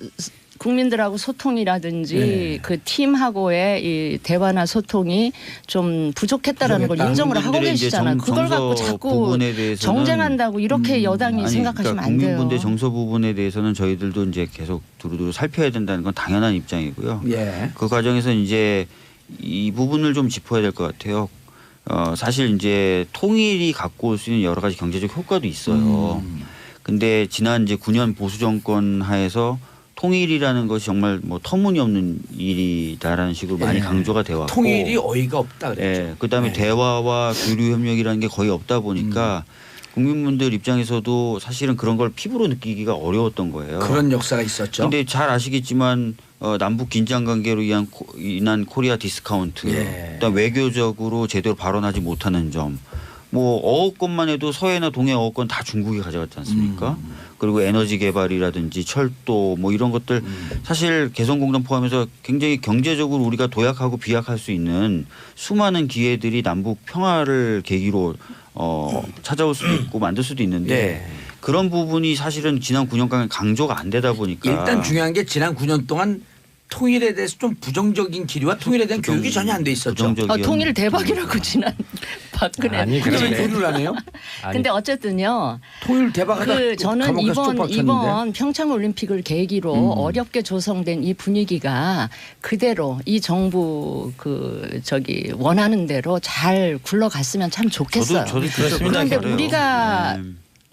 국민들하고 소통이라든지 네. 그 팀하고의 이 대화나 소통이 좀 부족했다라는 걸 부족했다. 인정을 하고 국민분들의 이제 계시잖아요. 그걸 갖고 정서 자꾸 부분에 대해서는 정쟁한다고 이렇게 여당이 아니, 생각하시면 그러니까 안 돼요. 국민분들 정서 부분에 대해서는 저희들도 이제 계속 두루두루 살펴야 된다는 건 당연한 입장이고요. 예. 그 과정에서 이제 이 부분을 좀 짚어야 될 것 같아요. 사실 이제 통일이 갖고 올 수 있는 여러 가지 경제적 효과도 있어요. 근데 지난 이제 9년 보수 정권 하에서 통일이라는 것이 정말 뭐 터무니없는 일이다라는 식으로 많이 예. 강조가 되어 왔고 통일이 어이가 없다 그랬죠. 예, 그다음에 네. 대화와 교류 협력이라는 게 거의 없다 보니까 국민분들 입장에서도 사실은 그런 걸 피부로 느끼기가 어려웠던 거예요. 그런 역사가 있었죠. 근데 잘 아시겠지만 남북 긴장 관계로 인한 코리아 디스카운트, 예. 그다음 외교적으로 제대로 발언하지 못하는 점, 뭐 어업권만 해도 서해나 동해 어업권 다 중국이 가져갔지 않습니까? 그리고 에너지 개발이라든지 철도 뭐 이런 것들 사실 개성공단 포함해서 굉장히 경제적으로 우리가 도약하고 비약할 수 있는 수많은 기회들이 남북 평화를 계기로 찾아올 수도 있고 만들 수도 있는데 네. 그런 부분이 사실은 지난 9년간 강조가 안 되다 보니까 일단 중요한 게 지난 9년 동안 통일에 대해서 좀 부정적인 기류와 통일에 대한 교육이 전혀 안 돼 있었죠. 부정적인 통일 대박이라고 지난 박근혜. 아니, 근데 왜 그런데 교류를 안 해요? 근데 어쨌든요. 통일 대박하다. 그 저는 감옥 가서 쪽 박혔는데. 이번 평창 올림픽을 계기로 어렵게 조성된 이 분위기가 그대로 이 정부 원하는 대로 잘 굴러갔으면 참 좋겠어요. 저도 그렇습니다. 그런데 그래요. 우리가 네.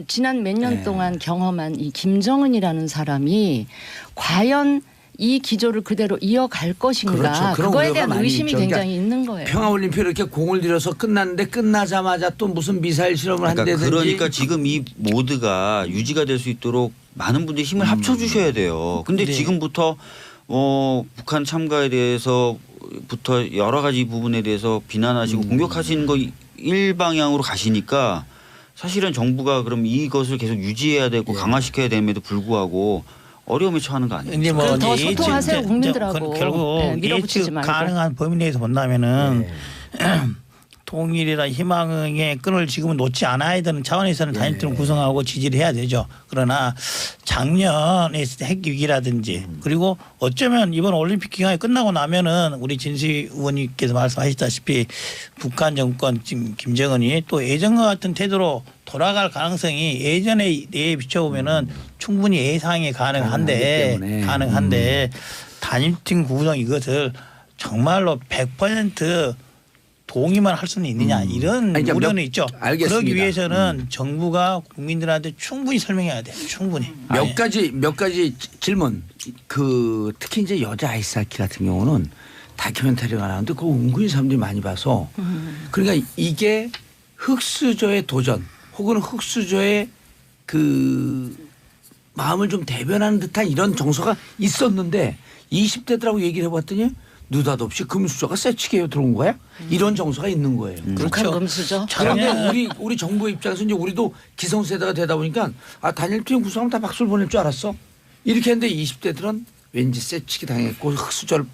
지난 몇 년 네. 동안 경험한 이 김정은이라는 사람이 과연 이 기조를 그대로 이어갈 것인가 그렇죠. 그런 그거에 우려가 대한 많이 의심이 있죠. 굉장히 그러니까 있는 거예요. 평화올림픽 이렇게 공을 들여서 끝났는데 끝나자마자 또 무슨 미사일 실험을 한다든지. 그러니까 지금 이 모드가 유지가 될 수 있도록 많은 분들이 힘을 합쳐 주셔야 돼요. 근데 네. 지금부터 북한 참가에 대해서부터 여러 가지 부분에 대해서 비난하시고 공격하시는 거 일방향으로 가시니까 사실은 정부가 그럼 이것을 계속 유지해야 되고 강화시켜야 됨에도 불구하고 어려움에 처하는 거 아니에요? 근데 뭐 그럼 더 이제 소통하세요, 예측- 국민들하고. 결국 네, 밀어붙이지 예측 말고. 가능한 범위 내에서 본다면은 통일이나 희망의 끈을 지금은 놓지 않아야 되는 차원에서는 단일팀을 구성하고 지지를 해야 되죠. 그러나 작년에 핵 위기라든지 그리고 어쩌면 이번 올림픽 기간이 끝나고 나면은 우리 진시 의원님께서 말씀하셨다시피 북한 정권 지금 김정은이 또 예전과 같은 태도로 돌아갈 가능성이 예전에 비춰보면은 충분히 예상이 가능한데 단일팀 구성 이것을 정말로 100% 동의만 할 수는 있느냐 이런 아니, 그러니까 우려는 있죠. 알겠습니다. 그러기 위해서는 정부가 국민들한테 충분히 설명해야 돼요. 충분히. 몇 가지 질문. 그 특히 이제 여자 아이스하키 같은 경우는 다큐멘터리가 나오는데 그거 은근히 사람들이 많이 봐서 그러니까 이게 흑수저의 도전 혹은 흑수저의 그 마음을 좀 대변하는 듯한 이런 정서가 있었는데 20대들하고 얘기를 해봤더니 느닷없이 금수저가 세치게요 들어온 거야? 이런 정서가 있는 거예요. 북한 금수저. 그런데 우리 정부 입장에서 이제 우리도 기성세대가 되다 보니까 단일팀 구성하면 다 박수를 보낼 줄 알았어. 이렇게 했는데 20대들은 왠지 세치기 당했고 흑수저가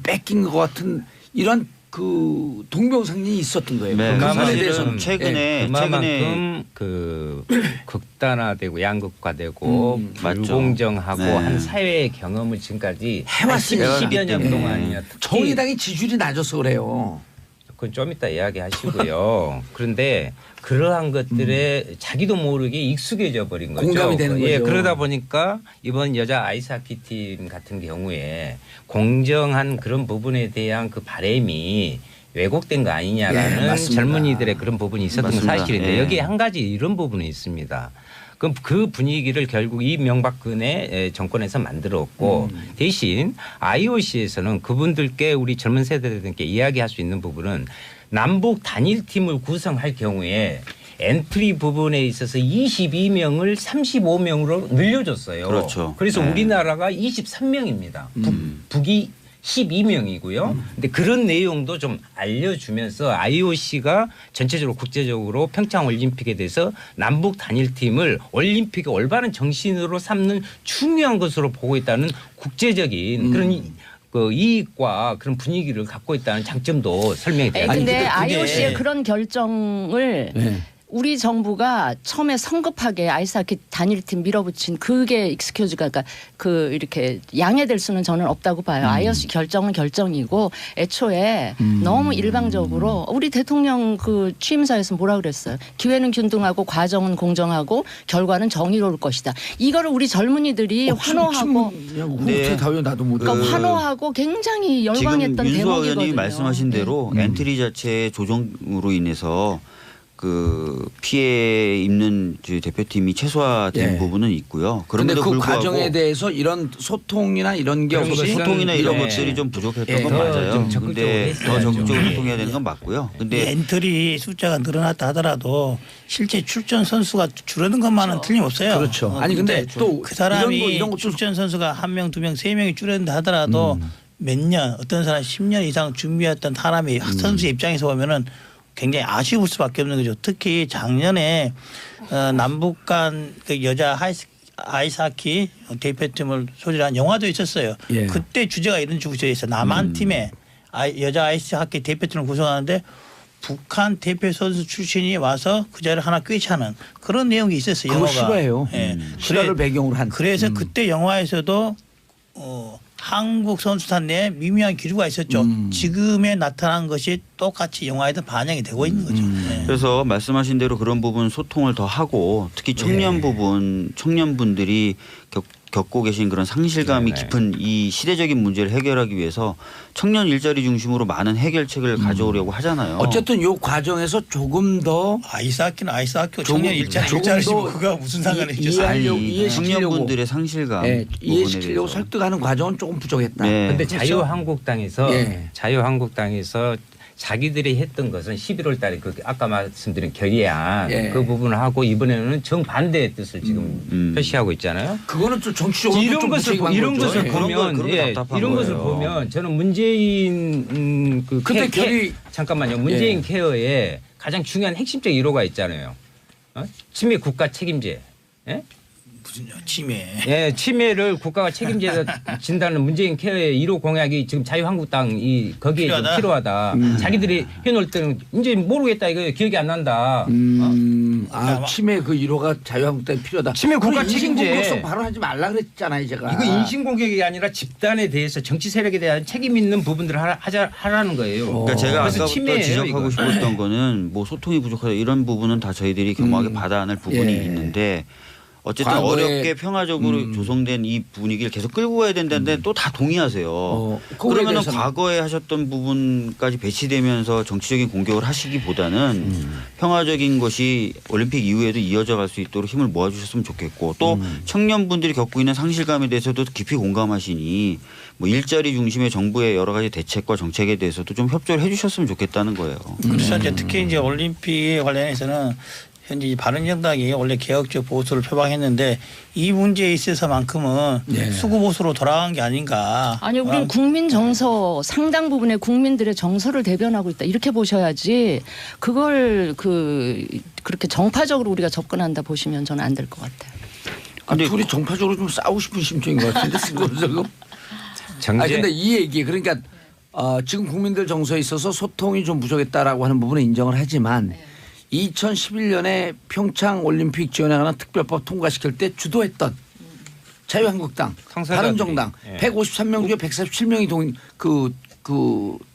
뺏긴 것 같은 이런 그 동병상련이 있었던 거예요. 네, 그 부분에 대해서는 최근에 그만큼 그 극단화되고 양극화되고 맞죠. 불공정하고 네. 한 사회의 경험을 지금까지 해왔으니까. 10여 년 네. 동안이나 특히 정의당이 지지율이 낮아서 그래요. 그건 좀 이따 이야기하시고요. 그런데 그러한 것들에 자기도 모르게 익숙해져 버린 거죠. 공감이 되는 예, 거죠. 그러다 보니까 이번 여자 아이스하키 팀 같은 경우에 공정한 그런 부분에 대한 그 바람이 왜곡된 거 예, 아니냐라는 맞습니다. 젊은이들의 그런 부분이 있었던 건 맞습니다. 사실인데 예. 여기에 한 가지 이런 부분이 있습니다. 그럼 그 분위기를 결국 이명박근혜 정권에서 만들었고 대신 IOC에서는 그분들께 우리 젊은 세대들께 이야기할 수 있는 부분은 남북 단일팀을 구성할 경우에 엔트리 부분에 있어서 22명을 35명으로 늘려줬어요. 그렇죠. 그래서 네. 우리나라가 23명입니다. 북이 12명이고요. 근데 그런 내용도 좀 알려주면서 IOC가 전체적으로 국제적으로 평창 올림픽에 대해서 남북 단일팀을 올림픽의 올바른 정신으로 삼는 중요한 것으로 보고 있다는 국제적인 그런 그 이익과 그런 분위기를 갖고 있다는 장점도 설명이 돼요. 근데 그게- IOC의 그런 결정을 네. 우리 정부가 처음에 성급하게 아이스하키 단일팀 밀어붙인 그게 익스큐즈가 그러니까 그 이렇게 양해될 수는 저는 없다고 봐요. IOC 결정은 결정이고 애초에 너무 일방적으로 우리 대통령 그 취임사에서 뭐라 그랬어요. 기회는 균등하고 과정은 공정하고 결과는 정의로울 것이다. 이거를 우리 젊은이들이 환호하고 어떻게 다요 나도 못. 그러니까 환호하고 굉장히 열광했던 지금 윤수아 대목이거든요. 의원님이 말씀하신 대로 엔트리 자체의 조정으로 인해서 그 피해 입는 대표팀이 최소화된 예. 부분은 있고요. 그런데 그럼에도 그 불구하고 과정에 대해서 이런 소통이나 이런 게 그런 없이 것은 소통이나 이런 예. 것들이 좀 부족했던 예. 건 더 맞아요. 좀 적극적으로 근데 더 했어야죠. 적극적으로 예. 소통해야 되는 건 맞고요. 근데 엔트리 숫자가 늘어났다 하더라도 실제 출전 선수가 줄어든 것만은 틀림없어요. 그렇죠. 아니 근데 또 그 사람이 이런 것도 출전 선수가 1명, 2명, 3명이 줄어든다 하더라도 몇 년 어떤 사람 10년 이상 준비했던 사람이 선수의 입장에서 보면은 굉장히 아쉬울 수밖에 없는 거죠. 특히 작년에 남북 간 그 여자 아이스하키 대표팀을 소재한 영화도 있었어요. 예. 그때 주제가 이런 주제였어요. 남한 팀의 여자 아이스하키 대표팀을 구성하는데 북한 대표 선수 출신이 와서 그 자리를 하나 꿰차는 그런 내용이 있었어요. 그거 영화가. 실화예요. 예. 실화를 배경으로 한. 그래서 그때 영화에서도 한국 선수단 내에 미묘한 기류가 있었죠. 지금에 나타난 것이 똑같이 영화에도 반영이 되고 있는 거죠. 네. 그래서 말씀하신 대로 그런 부분 소통을 더 하고 특히 청년 부분 청년분들이 겪고 계신 그런 상실감이 네네. 깊은 이 시대적인 문제를 해결하기 위해서 청년 일자리 중심으로 많은 해결책을 가져오려고 하잖아요. 어쨌든 요 과정에서 조금 더 아이스하키는 아이스하키고 조금- 청년 일자리 조금 일자리시고 더 그거 무슨 상관이 있죠. 이해하려고 아니, 이해시키려고 청년분들의 상실감 예, 부분에 이해시키려고 대해서. 설득하는 과정은 조금 부족했다. 네. 근데 그렇죠? 자유한국당에서 예. 자유한국당에서 자기들이 했던 것은 11월 달에 그 아까 말씀드린 결의안 예. 그 부분을 하고 이번에는 정반대의 뜻을 지금 표시하고 있잖아요. 그거는 좀 정치적으로 이런 좀 것을 무책임한 이런 거죠. 것을 예. 그런 거 보면 예, 답답한 이런 것을 거예요. 보면 저는 문재인 그 근데 결의- 잠깐만요. 문재인 예. 케어에 가장 중요한 핵심적 1호가 있잖아요. 치매 국가 책임제. 예? 무슨 침해. 예, 치매를 국가가 책임져서 진다는 문재인 케어의 1호 공약이 지금 자유한국당이 거기에 좀 필요하다. 자기들이 해놓을 때는 이제 모르겠다 이거 기억이 안 난다. 치매 그 1호가 자유한국당이 필요하다. 치매 국가 그럼 책임제. 인신공격성 발언하지 말라 그랬잖아요, 제가. 이거 인신공격이 아니라 집단에 대해서 정치 세력에 대한 책임 있는 부분들을 하라는 거예요. 그러니까 제가 그래서 아까부터 치매예요, 지적하고 이거. 싶었던 거는 뭐 소통이 부족하다 이런 부분은 다 저희들이 겸허하게 받아 안을 부분이 예. 있는데 어쨌든 과거에- 어렵게 평화적으로 조성된 이 분위기를 계속 끌고 가야 된다는데 또 다 동의하세요. 그거에 그러면은 대해서는- 과거에 하셨던 부분까지 배치되면서 정치적인 공격을 하시기보다는 평화적인 것이 올림픽 이후에도 이어져 갈 수 있도록 힘을 모아주셨으면 좋겠고 또 청년분들이 겪고 있는 상실감에 대해서도 깊이 공감하시니 뭐 일자리 중심의 정부의 여러 가지 대책과 정책에 대해서도 좀 협조를 해주셨으면 좋겠다는 거예요. 그래서 이제 특히 이제 올림픽에 관련해서는 현재 이 바른정당이 원래 개혁적 보수를 표방했는데 이 문제에 있어서만큼은 네. 수구 보수로 돌아간 게 아닌가. 아니 우리는 국민 정서 상당 부분의 국민들의 정서를 대변하고 있다 이렇게 보셔야지 그걸 그렇게 정파적으로 우리가 접근한다 보시면 저는 안 될 것 같아요. 근데 둘이 정파적으로 좀 싸우고 싶은 심정인 것 같은데 지금. 정제 아니 근데 이 얘기 그러니까 지금 국민들 정서에 있어서 소통이 좀 부족했다라고 하는 부분은 인정을 하지만 2011년에 평창 올림픽 지원에 관한 특별법 통과시킬 때 주도했던 자유한국당, 당사자들이. 바른정당 예. 153명 중에 147명이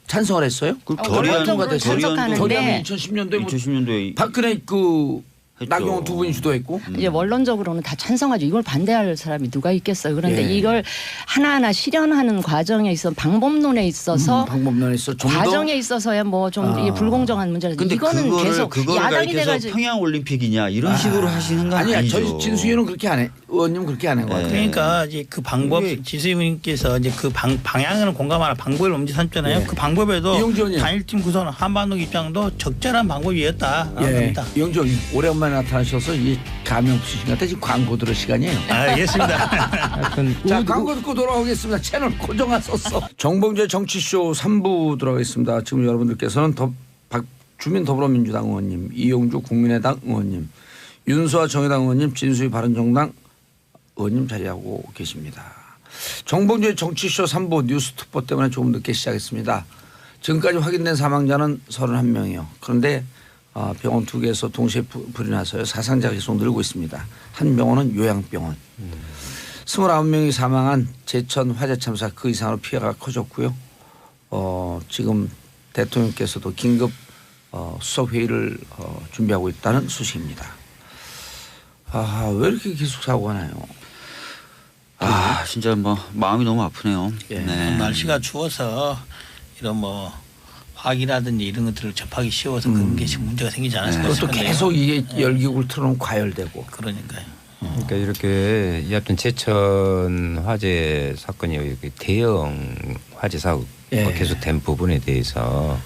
찬성을 했어요. 그 원론적으로 결의안도 찬성하는데 결의안은 2010년도에 2010년도에 박근혜 했죠. 나경원 두 분이 주도했고 이제 원론적으로는 다 찬성하죠. 이걸 반대할 사람이 누가 있겠어요. 그런데 예. 이걸 하나하나 실현하는 과정에 있어 방법론에 있어서 방법론에 있어 좀 더 과정에 있어서야 뭐 좀 이게 불공정한 문제라. 근데 이거는 계속 그거를 야당이 가리켜서 돼가지고 평양 올림픽이냐 이런 식으로 하시는 건 아니야 아니죠. 저희 진수위원은 그렇게 안 해. 의원님 그렇게 안 한 것 같아요. 그러니까 이제 그 방법 이게- 지수님께서 이제 그 방향을 공감하라 방법을 엄지 삼잖아요. 예. 그 방법에도 이용주 의원님. 단일팀 구성 한반도 입장도 적절한 방법이었다. 예, 니다 이영주 오래간만에 나타나셔서 이 감이 없으신 것 같아. 지금 광고 들을 시간이에요. 알겠습니다. 하여튼 자 광고 듣고 돌아오겠습니다. 채널 고정하셨어. 정봉재 정치쇼 3부 들어가겠습니다. 지금 여러분들께서는 박주민 더불어민주당 의원님, 이용주 국민의당 의원님, 윤수아 정의당 의원님, 진수희 바른정당 의원님 자리하고 계십니다. 정봉재 정치쇼 3부 뉴스 특보 때문에 조금 늦게 시작했습니다. 지금까지 확인된 사망자는 31명이요. 그런데 병원 2개에서 동시에 불이 나서요. 사상자가 계속 늘고 있습니다. 한 병원은 요양병원. 29명이 사망한 제천 화재 참사 그 이상으로 피해가 커졌고요. 지금 대통령께서도 긴급 수석회의를 준비하고 있다는 소식입니다. 왜 이렇게 계속 사고가 나요? 진짜 뭐 마음이 너무 아프네요. 예. 날씨가 추워서 이런 뭐 화기라든지 이런 것들을 접하기 쉬워서 그런 게 문제가 생기지 않았을까 그리고 또 싶은데요. 계속 이게 열기구를 틀어놓으면 과열되고. 그러니까요. 그러니까 이렇게 하여튼 제천 화재 사건이 이렇게 대형 화재 사고 예. 계속된 부분에 대해서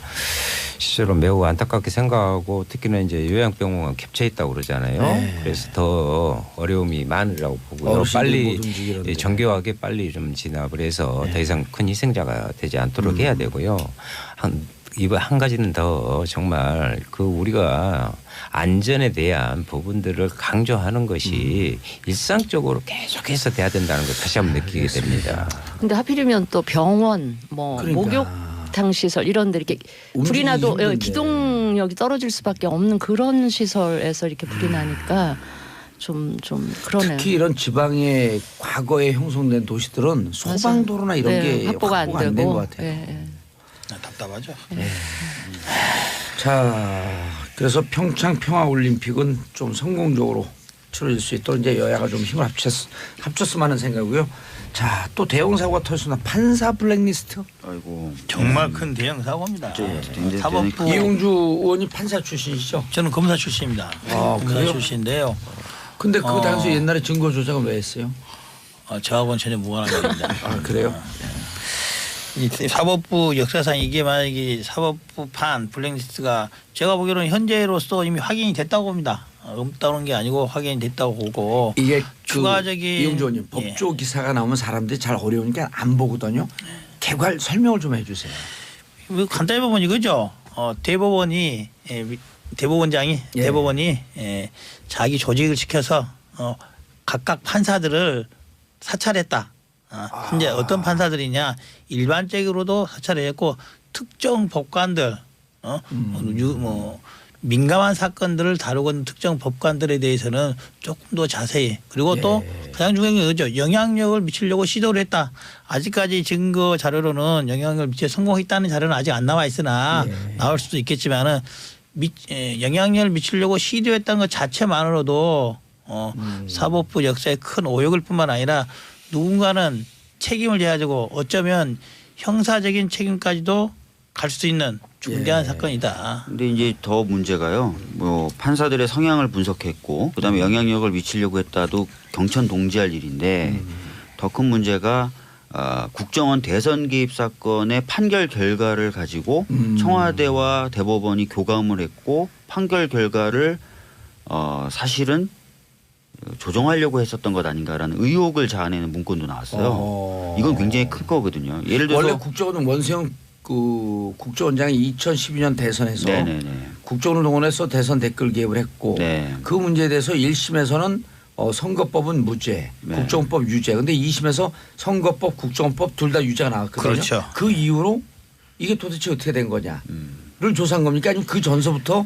실제로 매우 안타깝게 생각하고 특히나 이제 요양병원가 겹쳐 있다고 그러잖아요. 네. 그래서 더 어려움이 많으라고 보고요. 어르신들이 빨리 못 움직이는데. 정교하게 빨리 좀 진압을 해서 네. 더 이상 큰 희생자가 되지 않도록 해야 되고요. 이번 한 가지는 더 정말 그 우리가 안전에 대한 부분들을 강조하는 것이 일상적으로 계속해서 돼야 된다는 걸 다시 한번 느끼게 됩니다. 근데 하필이면 또 병원, 뭐 그러니까. 목욕탕 시설 이런 데 이렇게 불이 움직이기 나도 힘든데. 기동력이 떨어질 수밖에 없는 그런 시설에서 이렇게 불이 나니까 좀 그러네요. 특히 이런 지방의 과거에 형성된 도시들은 소방도로나 이런 네, 게 확보가 안 된 되고. 것 같아요. 예, 예. 답답하죠. 자, 그래서 평창 평화올림픽은 좀 성공적으로 치러질 수 있도록 이제 여야가 좀 힘을 합쳤으면 하는 생각이고요. 자, 또 대형 사고가 터졌습니다. 판사 블랙리스트. 아이고 정말 큰 대형 사고입니다. 굉장히 사법부 이용주 의원이 판사 출신이시죠? 저는 검사 출신입니다. 검사 그래요? 출신인데요. 근데 그 당시 옛날에 증거 조작은 왜 했어요? 저하고는 전혀 무관한 겁니다. 그래요? 이 사법부 역사상 이게 만약에 사법부판 블랙리스트가 제가 보기로는 현재로서 이미 확인이 됐다고 봅니다. 없다는 게 아니고 확인이 됐다고 보고 이게 추가적인 이용주 의원님 법조 기사가 나오면 사람들이 잘 어려우니까 안 보거든요. 개괄 설명을 좀 해주세요. 뭐 간단히 보면 이거죠. 대법원이 대법원장이 예. 대법원이 자기 조직을 시켜서 각각 판사들을 사찰했다. 현재 어떤 판사들이냐 일반적으로도 사찰했고 특정 법관들 뭐 민감한 사건들을 다루고 있는 특정 법관들에 대해서는 조금 더 자세히 그리고 또 가장 중요한 게 그죠. 영향력을 미치려고 시도를 했다. 아직까지 증거 자료로는 영향력을 미쳐 성공했다는 자료는 아직 안 나와 있으나 나올 수도 있겠지만은 영향력을 미치려고 시도했다는 것 자체만으로도 사법부 역사에 큰 오역일 뿐만 아니라 누군가는 책임을 져야 되고 어쩌면 형사적인 책임까지도 갈 수 있는 중대한 사건이다. 근데 이제 더 문제가요. 뭐 판사들의 성향을 분석했고 그다음에 영향력을 미치려고 했다도 경천 동지할 일인데 더 큰 문제가 국정원 대선 개입 사건의 판결 결과를 가지고 청와대와 대법원이 교감을 했고 판결 결과를 사실은 조정하려고 했었던 것 아닌가라는 의혹을 자아내는 문건도 나왔어요. 이건 굉장히 큰 거거든요. 예를 들어서 원래 국정원은 원세훈 그 국정원장이 2012년 대선에서 네네네. 국정원을 동원해서 대선 댓글 개입을 했고 네. 그 문제에 대해서 1심에서는 선거법은 무죄, 네. 국정원법 유죄. 근데 2심에서 선거법, 국정원법 둘 다 유죄가 나왔거든요. 그렇죠. 그 이후로 이게 도대체 어떻게 된 거냐를 조사한 겁니까? 아니면 그 전서부터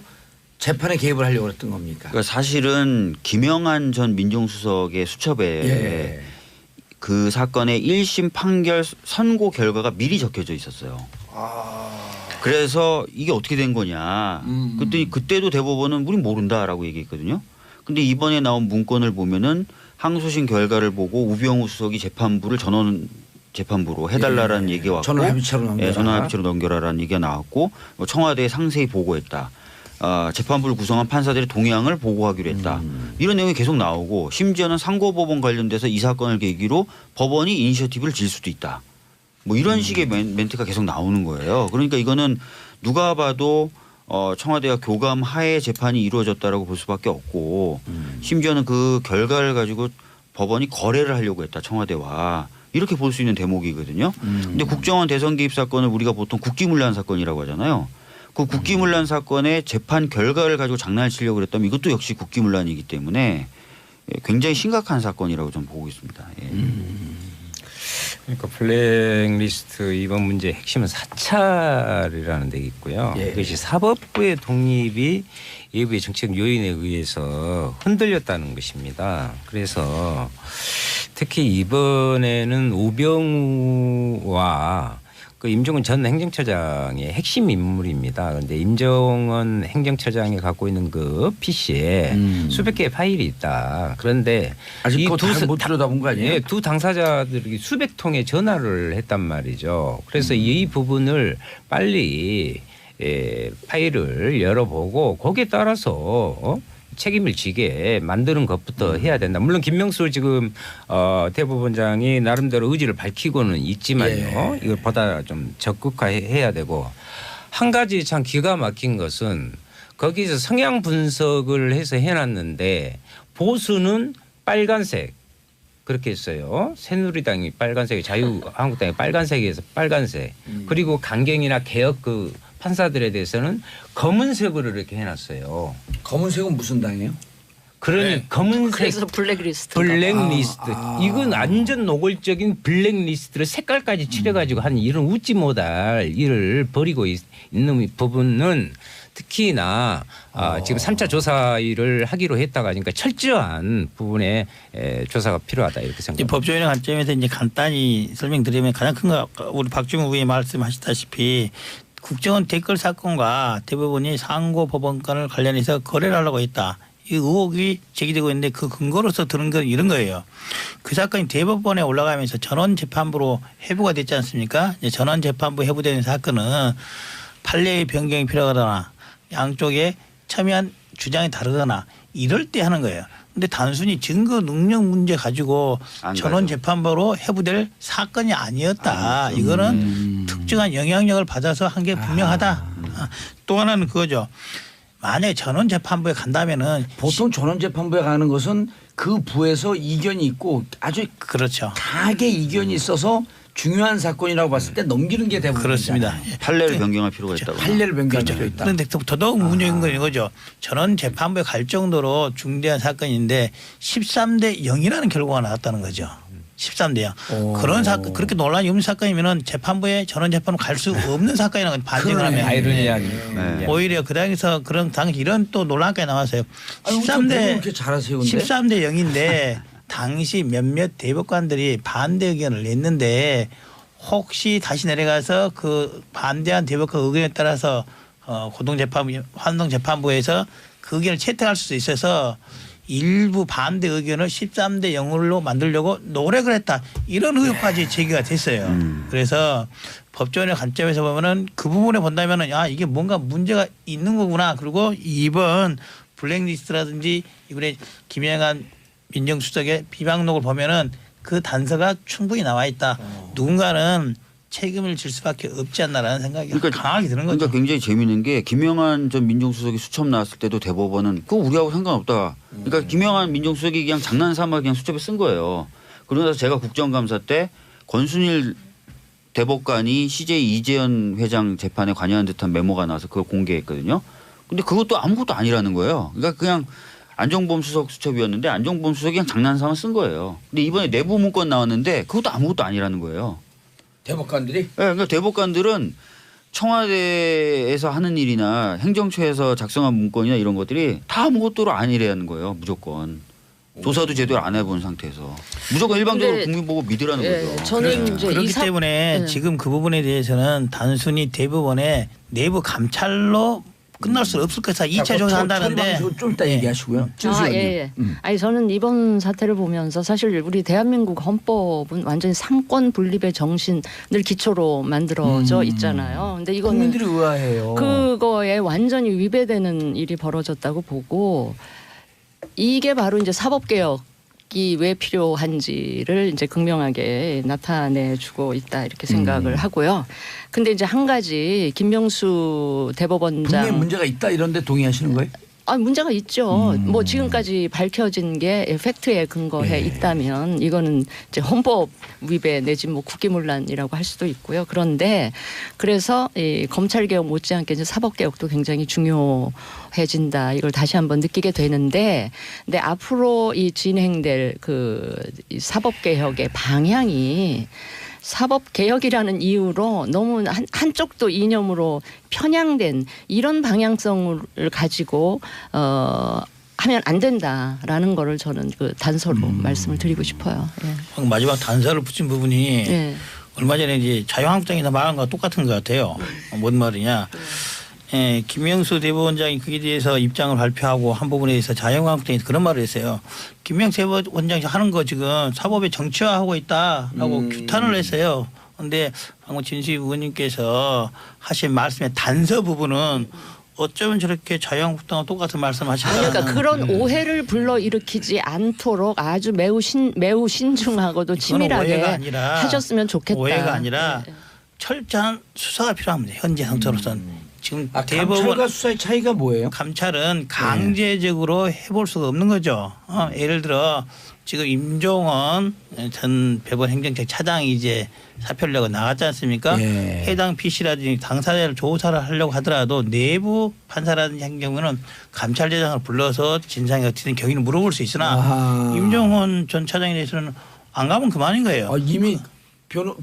재판에 개입을 하려고 했던 겁니까? 그러니까 사실은 김영한 전 민정수석의 수첩에 예. 그 사건의 1심 판결 선고 결과가 미리 적혀져 있었어요. 그래서 이게 어떻게 된 거냐. 그때도 대법원은 우린 모른다라고 얘기했거든요. 근데 이번에 나온 문건을 보면은 항소심 결과를 보고 우병우 수석이 재판부를 전원 재판부로 해달라라는 얘기가 왔고 전원합의체로 넘겨라. 전원합의체로 넘겨라라는 얘기가 나왔고 뭐 청와대에 상세히 보고했다. 재판부를 구성한 판사들의 동향을 보고하기로 했다. 이런 내용이 계속 나오고 심지어는 상고법원 관련돼서 이 사건을 계기로 법원이 이니셔티브를 질 수도 있다. 뭐 이런 식의 멘트가 계속 나오는 거예요. 그러니까 이거는 누가 봐도 청와대와 교감 하에 재판이 이루어졌다라고 볼 수밖에 없고 심지어는 그 결과를 가지고 법원이 거래를 하려고 했다. 청와대와. 이렇게 볼 수 있는 대목이거든요. 근데 국정원 대선 개입 사건을 우리가 보통 국기문란 사건이라고 하잖아요. 그 국기문란 사건의 재판 결과를 가지고 장난을 치려고 그랬다면 이것도 역시 국기문란이기 때문에 굉장히 심각한 사건이라고 저는 보고 있습니다. 예. 그러니까 블랙리스트 이번 문제의 핵심은 사찰이라는 데 있고요. 예. 그것이 사법부의 독립이 일부의 정치적 요인에 의해서 흔들렸다는 것입니다. 그래서 특히 이번에는 우병우와 그 임종원 전 행정처장의 핵심 인물입니다. 그런데 임종원 행정처장이 갖고 있는 그 PC에 수백 개의 파일이 있다. 그런데 아직 이 그거 못 들여다본 거 아니에요? 예, 두 당사자들이 수백 통의 전화를 했단 말이죠. 그래서 이 부분을 빨리 파일을 열어보고 거기에 따라서 책임을 지게 만드는 것부터 해야 된다. 물론 김명수 지금 대법원장이 나름대로 의지를 밝히고는 있지만요. 이걸 보다 좀 적극화해야 되고 한 가지 참 기가 막힌 것은 거기서 성향 분석을 해서 해놨는데 보수는 빨간색 그렇게 했어요. 새누리당이 빨간색, 자유한국당이 빨간색에서 빨간색 그리고 강경이나 개혁 그 판사들에 대해서는 검은색으로 이렇게 해놨어요. 검은색은 무슨 당이에요? 그러니 검은색 그래서 블랙리스트. 블랙리스트. 이건 완전 노골적인 블랙리스트를 색깔까지 칠해가지고 한 이런 웃지 못할 일을 벌이고 있는 부분은 특히나 지금 3차 조사 일을 하기로 했다가 그러니까 철저한 부분에 조사가 필요하다 이렇게 생각합니다. 법조인의 관점에서 이제 간단히 설명드리면 가장 큰 거 우리 박주무 의원이 말씀하셨다시피 국정원 댓글 사건과 대법원이 상고법원간을 관련해서 거래를 하려고 했다. 이 의혹이 제기되고 있는데 그 근거로서 들은 건 이런 거예요. 그 사건이 대법원에 올라가면서 전원재판부로 회부가 됐지 않습니까? 전원재판부 회부되는 사건은 판례의 변경이 필요하거나 양쪽에 첨예한 주장이 다르거나 이럴 때 하는 거예요. 근데 단순히 증거 능력 문제 가지고 전원재판부로 회부될 사건이 아니었다. 이거는 특정한 영향력을 받아서 한 게 분명하다. 또 하나는 그거죠. 만약에 전원재판부에 간다면은 보통 전원재판부에 가는 것은 그 부에서 이견이 있고 아주 그렇죠. 강하게 이견이 있어서 중요한 사건이라고 봤을 때 넘기는 게 대부분이잖아요. 그렇습니다. 판례를 변경할 필요가 있다고. 판례를 변경할 필요가 있다. 그런데 더더욱 문제인 건 이거죠. 전원재판부에 갈 정도로 중대한 사건인데 13대 0이라는 결과가 나왔다는 거죠. 13대 0. 그런 사건 그렇게 논란이 없는 사건이면은 재판부에 전원재판으로 갈 수 없는 사건이라는 건 반증을 하면 아이러니한. 오히려 그 당에서 그런 당시 이런 또 논란까지 나왔어요. 13대 0인데 당시 몇몇 대법관들이 반대 의견을 냈는데 혹시 다시 내려가서 그 반대한 대법관 의견에 따라서 고등재판부, 환동재판부에서 그 의견을 채택할 수 있어서 일부 반대 의견을 13대 0으로 만들려고 노력을 했다. 이런 의혹까지 제기가 됐어요. 그래서 법조인의 관점에서 보면은 그 부분에 본다면은 아 이게 뭔가 문제가 있는 거구나. 그리고 이번 블랙리스트라든지 이번에 김영한 민정수석의 비방록을 보면은 그 단서가 충분히 나와 있다. 누군가는 책임을 질 수밖에 없지 않나라는 생각이 강하게 드는 거죠. 그러니까 굉장히 재미있는 게 김영한 전 민정수석이 수첩 나왔을 때도 대법원은 그거 우리하고 상관없다. 그러니까 김영한 민정수석이 그냥 장난삼아 그냥 수첩에 쓴 거예요. 그러고 나서 제가 국정감사 때 권순일 대법관이 CJ 이재현 회장 재판에 관여한 듯한 메모가 나와서 그걸 공개했거든요. 근데 그것도 아무것도 아니라는 거예요. 그러니까 그냥 안종범 수석 수첩이었는데 안종범 수석이 그냥 장난삼아 쓴 거예요. 근데 이번에 내부 문건 나왔는데 그것도 아무것도 아니라는 거예요. 대법관들이? 네, 그러니까 대법관들은 청와대에서 하는 일이나 행정처에서 작성한 문건이나 이런 것들이 다 아무것도 아니라는 거예요. 무조건. 조사도 제대로 안 해본 상태에서. 무조건 일방적으로 근데 국민 보고 믿으라는 거죠. 저는 이제 그렇기 때문에 지금 그 부분에 대해서는 단순히 대법원의 내부 감찰로 끝날 수 없을 것이다. 2차 조사한다는데. 좀 이따 얘기하시고요. 아, 예. 아니 저는 이번 사태를 보면서 사실 우리 대한민국 헌법은 완전히 삼권 분립의 정신을 기초로 만들어져 있잖아요. 근데 이거는 국민들이 의아해요. 그거에 완전히 위배되는 일이 벌어졌다고 보고 이게 바로 이제 사법개혁 이 왜 필요한지를 이제 극명하게 나타내주고 있다 이렇게 생각을 하고요. 근데 이제 한 가지 김명수 대법원장 분명히 문제가 있다 이런데 동의하시는 거예요? 아 문제가 있죠. 뭐 지금까지 밝혀진 게 팩트에 근거해 있다면 이거는 이제 헌법 위배 내지 뭐 국기문란이라고 할 수도 있고요. 그런데 그래서 이 검찰 개혁 못지않게 이제 사법 개혁도 굉장히 중요해진다. 이걸 다시 한번 느끼게 되는데, 근데 앞으로 이 진행될 그 사법 개혁의 방향이 사법 개혁이라는 이유로 너무 한쪽도 이념으로 편향된 이런 방향성을 가지고 하면 안 된다라는 거를 저는 그 단서로 말씀을 드리고 싶어요. 예. 마지막 단서를 붙인 부분이 예. 얼마 전에 이제 자유한국당이 다 말한 거와 똑같은 것 같아요. 뭔 말이냐. 예, 김명수 대법원장이 거기에 대해서 입장을 발표하고 한 부분에 대해서 자유한국당이 그런 말을 했어요. 김명수 대법원장이 하는 거 지금 사법에 정치화하고 있다라고 규탄을 했어요. 그런데 방금 진수희 의원님께서 하신 말씀의 단서 부분은 어쩌면 저렇게 자유한국당과 똑같은 말씀하실까? 그러니까 그런 오해를 불러일으키지 않도록 아주 매우 신중하고도 치밀하게 하셨으면 좋겠다. 오해가 아니라 철저한 수사가 필요합니다. 현재 상태로서는. 지금 감찰과 수사의 차이가 뭐예요? 감찰은 강제적으로 해볼 수가 없는 거죠. 예를 들어 지금 임종원 전 대법원 행정처 차장이 이제 사표를 내고 나갔지 않습니까? 예. 해당 PC라든지 당사자를 조사를 하려고 하더라도 내부 판사라든지 한 경우는 감찰대장을 불러서 진상이 어떻든 경위를 물어볼 수 있으나 임종원 전 차장에 대해서는 안 가면 그만인 거예요. 이미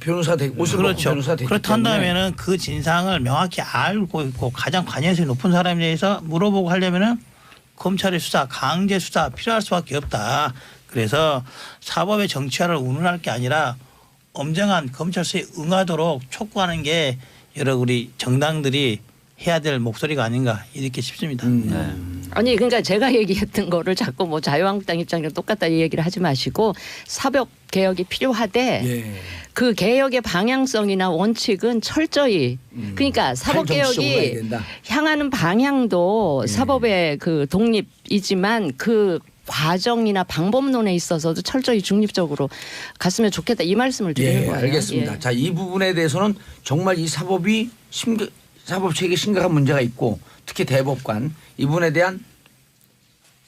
변호사 되고 그렇죠. 변호사 되기 그렇다 한다면은 그 진상을 명확히 알고 있고 가장 관여성이 높은 사람에 대해서 물어보고 하려면은 검찰의 수사, 강제 수사 필요할 수밖에 없다. 그래서 사법의 정치화를 운운할 게 아니라 엄정한 검찰 수사에 응하도록 촉구하는 게 여러 우리 정당들이 해야 될 목소리가 아닌가 이렇게 싶습니다. 네. 아니 그러니까 제가 얘기했던 거를 자꾸 뭐 자유한국당 입장이랑 똑같다 이 얘기를 하지 마시고 사법 개혁이 필요하되 그 개혁의 방향성이나 원칙은 철저히 그러니까 사법 개혁이 향하는 방향도 사법의 그 독립이지만 그 과정이나 방법론에 있어서도 철저히 중립적으로 갔으면 좋겠다 이 말씀을 드리는 거예요. 알겠습니다. 자, 이 부분에 대해서는 정말 이 사법이 사법 체계에 심각한 문제가 있고 특히 대법관 이 부분에 대한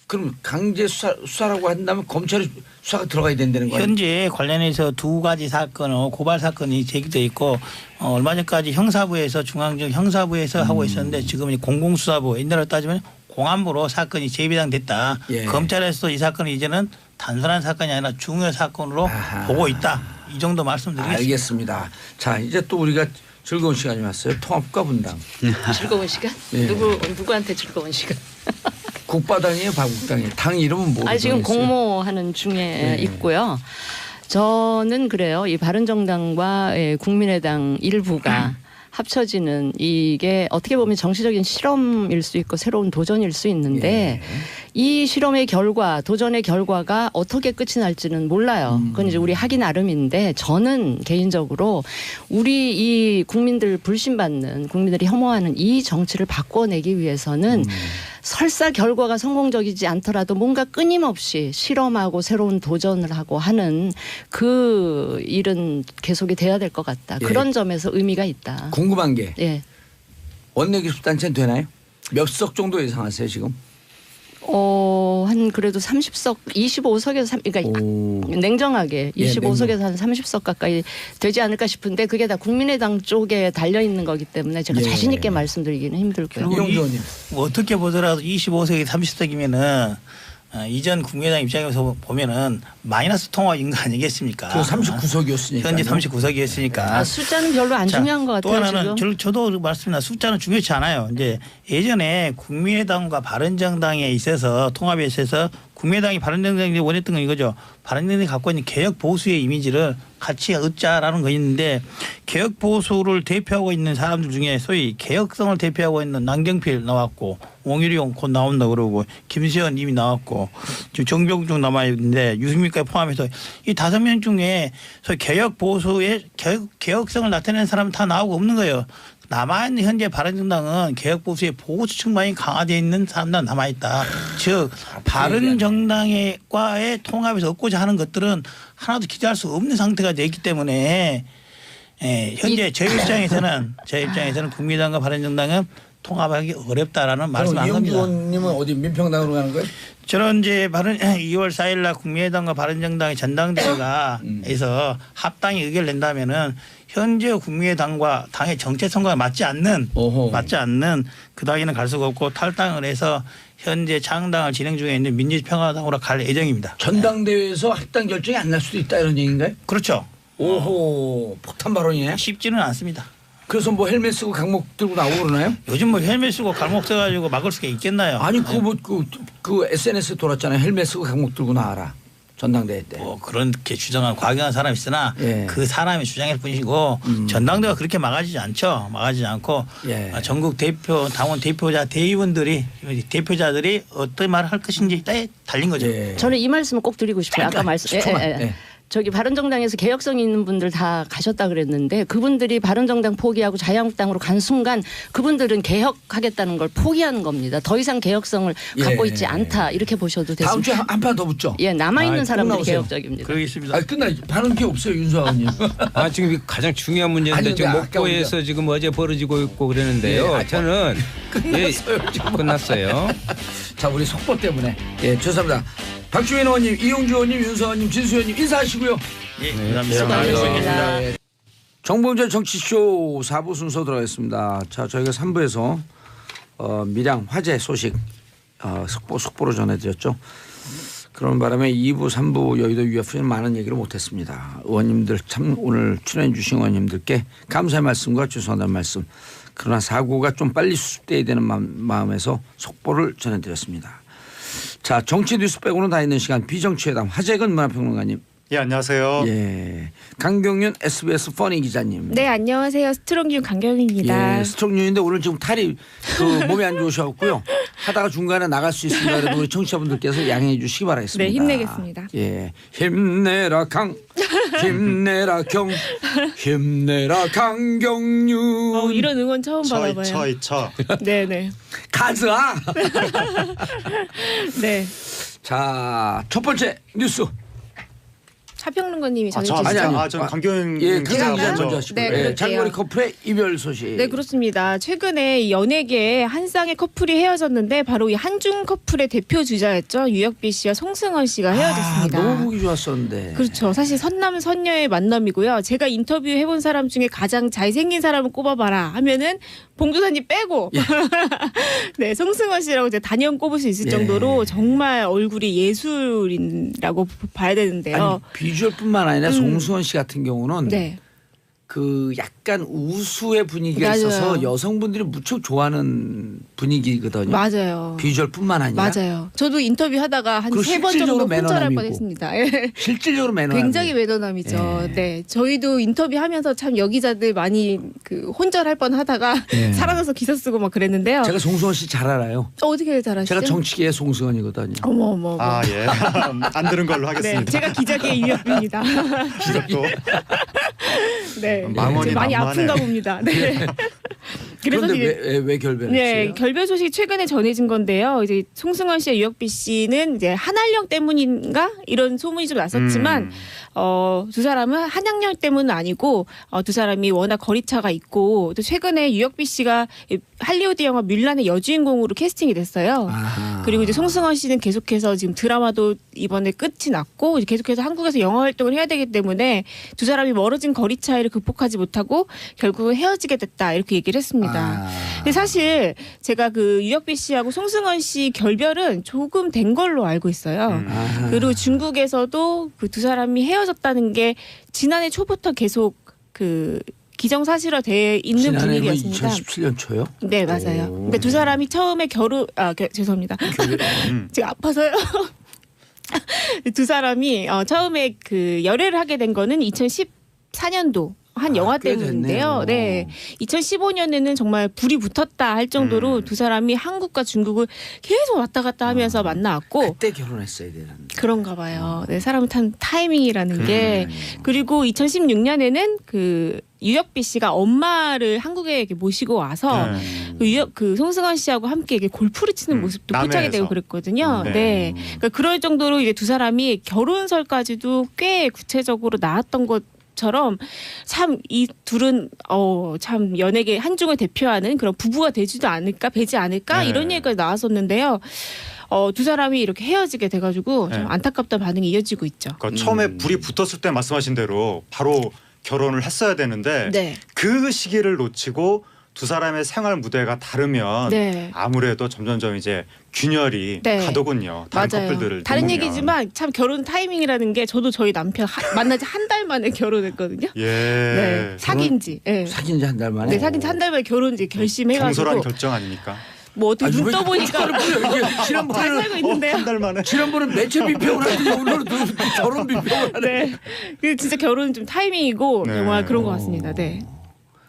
그럼 강제 수사라고 한다면 검찰이 수사가 들어가야 된다는 거예요. 현재 관련해서 두 가지 사건, 고발 사건이 제기돼 있고 얼마 전까지 형사부에서 중앙지검 형사부에서 하고 있었는데 지금은 공공수사부 옛날로 따지면 공안부로 사건이 재배당됐다. 검찰에서도 이 사건이 이제는 단순한 사건이 아니라 중요 사건으로 보고 있다. 이 정도 말씀드리겠습니다. 알겠습니다. 자 이제 또 우리가 즐거운 시간이 왔어요. 통합과 분당. 즐거운 시간? 누구한테 즐거운 시간? 국바당이에요, 박국당이에요. 당 이름은 뭐로 지금 정했어요? 공모하는 중에 있고요. 저는 그래요. 이 바른정당과 국민의당 일부가 합쳐지는 이게 어떻게 보면 정치적인 실험일 수 있고 새로운 도전일 수 있는데 이 실험의 결과, 도전의 결과가 어떻게 끝이 날지는 몰라요. 그건 이제 우리 하기 나름인데 저는 개인적으로 우리 이 국민들 불신받는 국민들이 혐오하는 이 정치를 바꿔내기 위해서는 설사 결과가 성공적이지 않더라도 뭔가 끊임없이 실험하고 새로운 도전을 하고 하는 그 일은 계속이 돼야 될 것 같다. 예. 그런 점에서 의미가 있다. 궁금한 게 예. 원내교섭단체는 되나요? 몇 석 정도 예상하세요 지금? 한 그래도 30석, 25석에서 그러니까 오. 냉정하게 예, 25석에서 한 30석 가까이 되지 않을까 싶은데 그게 다 국민의당 쪽에 달려 있는 거기 때문에 제가 예. 자신 있게 말씀드리기는 힘들고요. 그리고 이용주 의원님. 뭐 어떻게 보더라도 25석이 30석이면은 이전 국민의당 입장에서 보면은 마이너스 통합인 거 아니겠습니까? 그 39석이었으니까. 현재 39석이었으니까. 아, 숫자는 별로 안 중요한 것 또 같아요. 하나는 지금. 저도 말씀드린 숫자는 중요치 않아요. 이제 예전에 국민의당과 바른정당에 있어서 통합에 있어서 국민의당이 바른정당이 원했던 건 이거죠. 바른정당이 갖고 있는 개혁 보수의 이미지를 같이 얻자라는 거 있는데 개혁 보수를 대표하고 있는 사람들 중에 소위 개혁성을 대표하고 있는 남경필 나왔고 원희룡 곧 나온다 그러고 김세현 이미 나왔고 지금 정병중 남아 있는데 유승민까지 포함해서 이 5명 중에 소위 개혁 보수의 개혁성을 나타내는 사람은 다 나오고 없는 거예요. 남아있는 현재 바른정당은 개혁보수의 보수 측만이 강화되어 있는 사람만 남아있다. 즉 바른정당과의 통합에서 얻고자 하는 것들은 하나도 기대할 수 없는 상태가 되어 있기 때문에 현재 제 입장에서는 국민의당과 바른정당은 통합하기 어렵다라는 말씀을 한 이용주 겁니다. 의원님은 어디 민평당으로 가는 거예요? 저는 이제 2월 4일 날 국민의당과 바른정당의 전당대회가 해서 합당이 의결을 낸다면은 현재 국민의당과 당의 정체성과 맞지 않는 그 당에는 갈 수가 없고 탈당을 해서 현재 창당을 진행 중에 있는 민주평화당으로 갈 예정입니다. 전당대회에서 합당 결정이 안 날 수도 있다 이런 얘기인가요? 그렇죠. 오호 폭탄 발언이네. 쉽지는 않습니다. 그래서 뭐 헬멧 쓰고 강목 들고 나오고 그러나요? 요즘 뭐 헬멧 쓰고 갈목 써가지고 막을 수가 있겠나요? 아니 그 SNS 돌았잖아요. 헬멧 쓰고 강목 들고 나와라. 전당대회 때. 뭐 그렇게 주장한 과격한 사람이 있으나 예. 그 사람의 주장일 뿐이고 전당대회가 그렇게 막아지지 않죠. 막아지지 않고 예. 전국 대표 당원 대의원들이 대표자들이 어떤 말을 할 것인지 에 달린 거죠. 예. 저는 이 말씀을 꼭 드리고 싶어요. 아까 말씀. 저기 바른정당에서 개혁성이 있는 분들 다 가셨다 그랬는데 그분들이 바른정당 포기하고 자유한국당으로 간 순간 그분들은 개혁하겠다는 걸 포기하는 겁니다. 더 이상 개혁성을 갖고 있지 않다 이렇게 보셔도 다음 됐습니다. 주에 한 판 더 붙죠. 예, 남아있는 사람들이 나오세요. 개혁적입니다. 그러겠습니다. 끝나 발언 게 없어요 윤수아님. 지금 가장 중요한 문제인데 아니, 지금 근데 목포에서 지금 어제 벌어지고 있고 그러는데요. 예, 저는 끝났어요. 지금. 끝났어요. 자 우리 속보 때문에 죄송합니다. 박주민 의원님, 이용주 의원님, 윤수 의원님, 진수 의원님 인사하시고요. 예, 감사합니다. 수고하셨습니다. 정봉재 정치쇼 4부 순서 들어가겠습니다. 자 저희가 3부에서 밀양 화재 소식 속보로 전해드렸죠. 그런 바람에 2부, 3부 여의도 UFC는 많은 얘기를 못했습니다. 의원님들 참 오늘 출연해 주신 의원님들께 감사의 말씀과 죄송하다는 말씀. 그러나 사고가 좀 빨리 수습돼야 되는 마음에서 속보를 전해드렸습니다. 자 정치 뉴스 빼고는 다 있는 시간 비정치회담 화재근 문화평론가님. 예, 안녕하세요. 예, 강경윤 SBS 퍼니 기자님. 네, 안녕하세요. 스트롱뉴 강경윤입니다. 예, 스트롱뉴인데 오늘 지금 탈이 몸이 안 좋으셨고요. 하다가 중간에 나갈 수 있습니다. 그래도 우리 청취자분들께서 양해해 주시기 바라겠습니다. 네, 힘내겠습니다. 예, 힘내라 힘내라 힘내라 강경윤. 이런 응원 처음 받아봐요. 네네. 가즈아. 네. 자, 첫 번째 뉴스. 차평론가님이 저 전해주시죠. 저는 강경윤 예, 기자 강경 기자 먼저. 먼저 하시고. 네, 예, 그럴게요. 장거리 커플의 이별 소식. 네, 그렇습니다. 최근에 연예계에 한 쌍의 커플이 헤어졌는데 바로 이 한중 커플의 대표 주자였죠. 유혁비 씨와 송승헌 씨가 헤어졌습니다. 너무 보기 좋았었는데. 그렇죠. 사실 선남 선녀의 만남이고요. 제가 인터뷰 해본 사람 중에 가장 잘생긴 사람을 꼽아봐라 하면은 봉도사님 빼고 네, 송승헌 씨라고 이제 단연 꼽을 수 있을 정도로 정말 얼굴이 예술이라고 봐야 되는데요. 아니, 비주얼뿐만 아니라 송승헌 씨 같은 경우는 네. 그 약간 우수의 분위기가 맞아요. 있어서 여성분들이 무척 좋아하는 분위기거든요. 맞아요. 비주얼뿐만 아니라 맞아요. 저도 인터뷰 하다가 한 그리고 3번 실질적으로 정도 혼절할 매너남이고. 뻔했습니다. 예. 실질적으로 매너 굉장히 매너남이죠. 예. 네, 저희도 인터뷰하면서 참 여기자들 많이 그 혼절할 뻔하다가 예. 살아나서 기사 쓰고 막 그랬는데요. 제가 송승헌 씨 잘 알아요. 어떻게 잘하시죠? 제가 정치계의 송승헌이거든요. 어머. 아 예. 안 들은 걸로 네, 하겠습니다. 제가 기자계의 유혁빈입니다. 기적도 네, 망언이 좀 많이 만만해. 아픈가 봅니다. 네. 그래서 그런데 이게 왜 결별했어요? 네, 결별 소식이 최근에 전해진 건데요. 이제 송승헌 씨와 유혁빈 씨는 이제 한알령 때문인가 이런 소문이 좀 났었지만 두 사람은 한양령 때문은 아니고 두 사람이 워낙 거리차가 있고 또 최근에 유혁빈 씨가 할리우드 영화 뮬란의 여주인공으로 캐스팅이 됐어요. 아하. 그리고 이제 송승헌 씨는 계속해서 지금 드라마도 이번에 끝이 났고 이제 계속해서 한국에서 영화 활동을 해야 되기 때문에 두 사람이 멀어진 거리 차이를 극복하지 못하고 결국은 헤어지게 됐다 이렇게 얘기를 했습니다. 근데 사실 제가 그 유혁빈 씨하고 송승헌 씨 결별은 조금 된 걸로 알고 있어요. 아하. 그리고 중국에서도 그 두 사람이 헤어졌다는 게 지난해 초부터 계속 그 기정사실화돼 있는 지난해 분위기였습니다. 2017년 초요? 네, 맞아요. 그러니까 두 사람이 처음에 죄송합니다. 제가 아파서요. 두 사람이 처음에 그 열애를 하게 된 거는 2014년도 한 영화 꽤 때문인데요. 됐네요. 네. 2015년에는 정말 불이 붙었다 할 정도로 두 사람이 한국과 중국을 계속 왔다 갔다 하면서 만나왔고 그때 결혼했어야 되는데. 그런가 봐요. 네, 사람은 참 타이밍이라는 게. 그리고 2016년에는 그 유혁빈 씨가 엄마를 한국에 이렇게 모시고 와서 그 송승헌 씨하고 함께 이렇게 골프를 치는 모습도 포착이 남해에서. 되고 그랬거든요. 네. 네. 그러니까 그럴 정도로 이제 두 사람이 결혼설까지도 꽤 구체적으로 나왔던 것처럼 참 이 둘은 참 연예계 한중을 대표하는 그런 부부가 되지도 않을까 되지 않을까 네. 이런 얘기가 나왔었는데요. 두 사람이 이렇게 헤어지게 돼가지고 좀 네. 안타깝다는 반응이 이어지고 있죠. 그러니까 처음에 불이 붙었을 때 말씀하신 대로 바로 결혼을 했어야 되는데 네. 그 시기를 놓치고 두 사람의 생활 무대가 다르면 네. 아무래도 점점점 이제 균열이 네. 가더군요. 다른 맞아요. 커플들을 다른 보면. 얘기지만 참 결혼 타이밍이라는 게 저도 저희 남편 만난 지 한 달 만에 결혼했거든요. 예. 네. 사귄 지. 네. 사귄 지 한 달 만에. 네, 사귄 지 한 달 만에 결혼 이제 결심해가지고 경솔한 결정 아닙니까? 뭐 어떻게 눈 왜 떠보니까 잘 지난번에는 살고 있는데요. 한 달 만에. 지난번에 매체 비평을 하더니 오늘은 결혼 비평을 하네. 네. 그 진짜 결혼은 좀 타이밍이고 네. 정말 그런 것 같습니다. 네.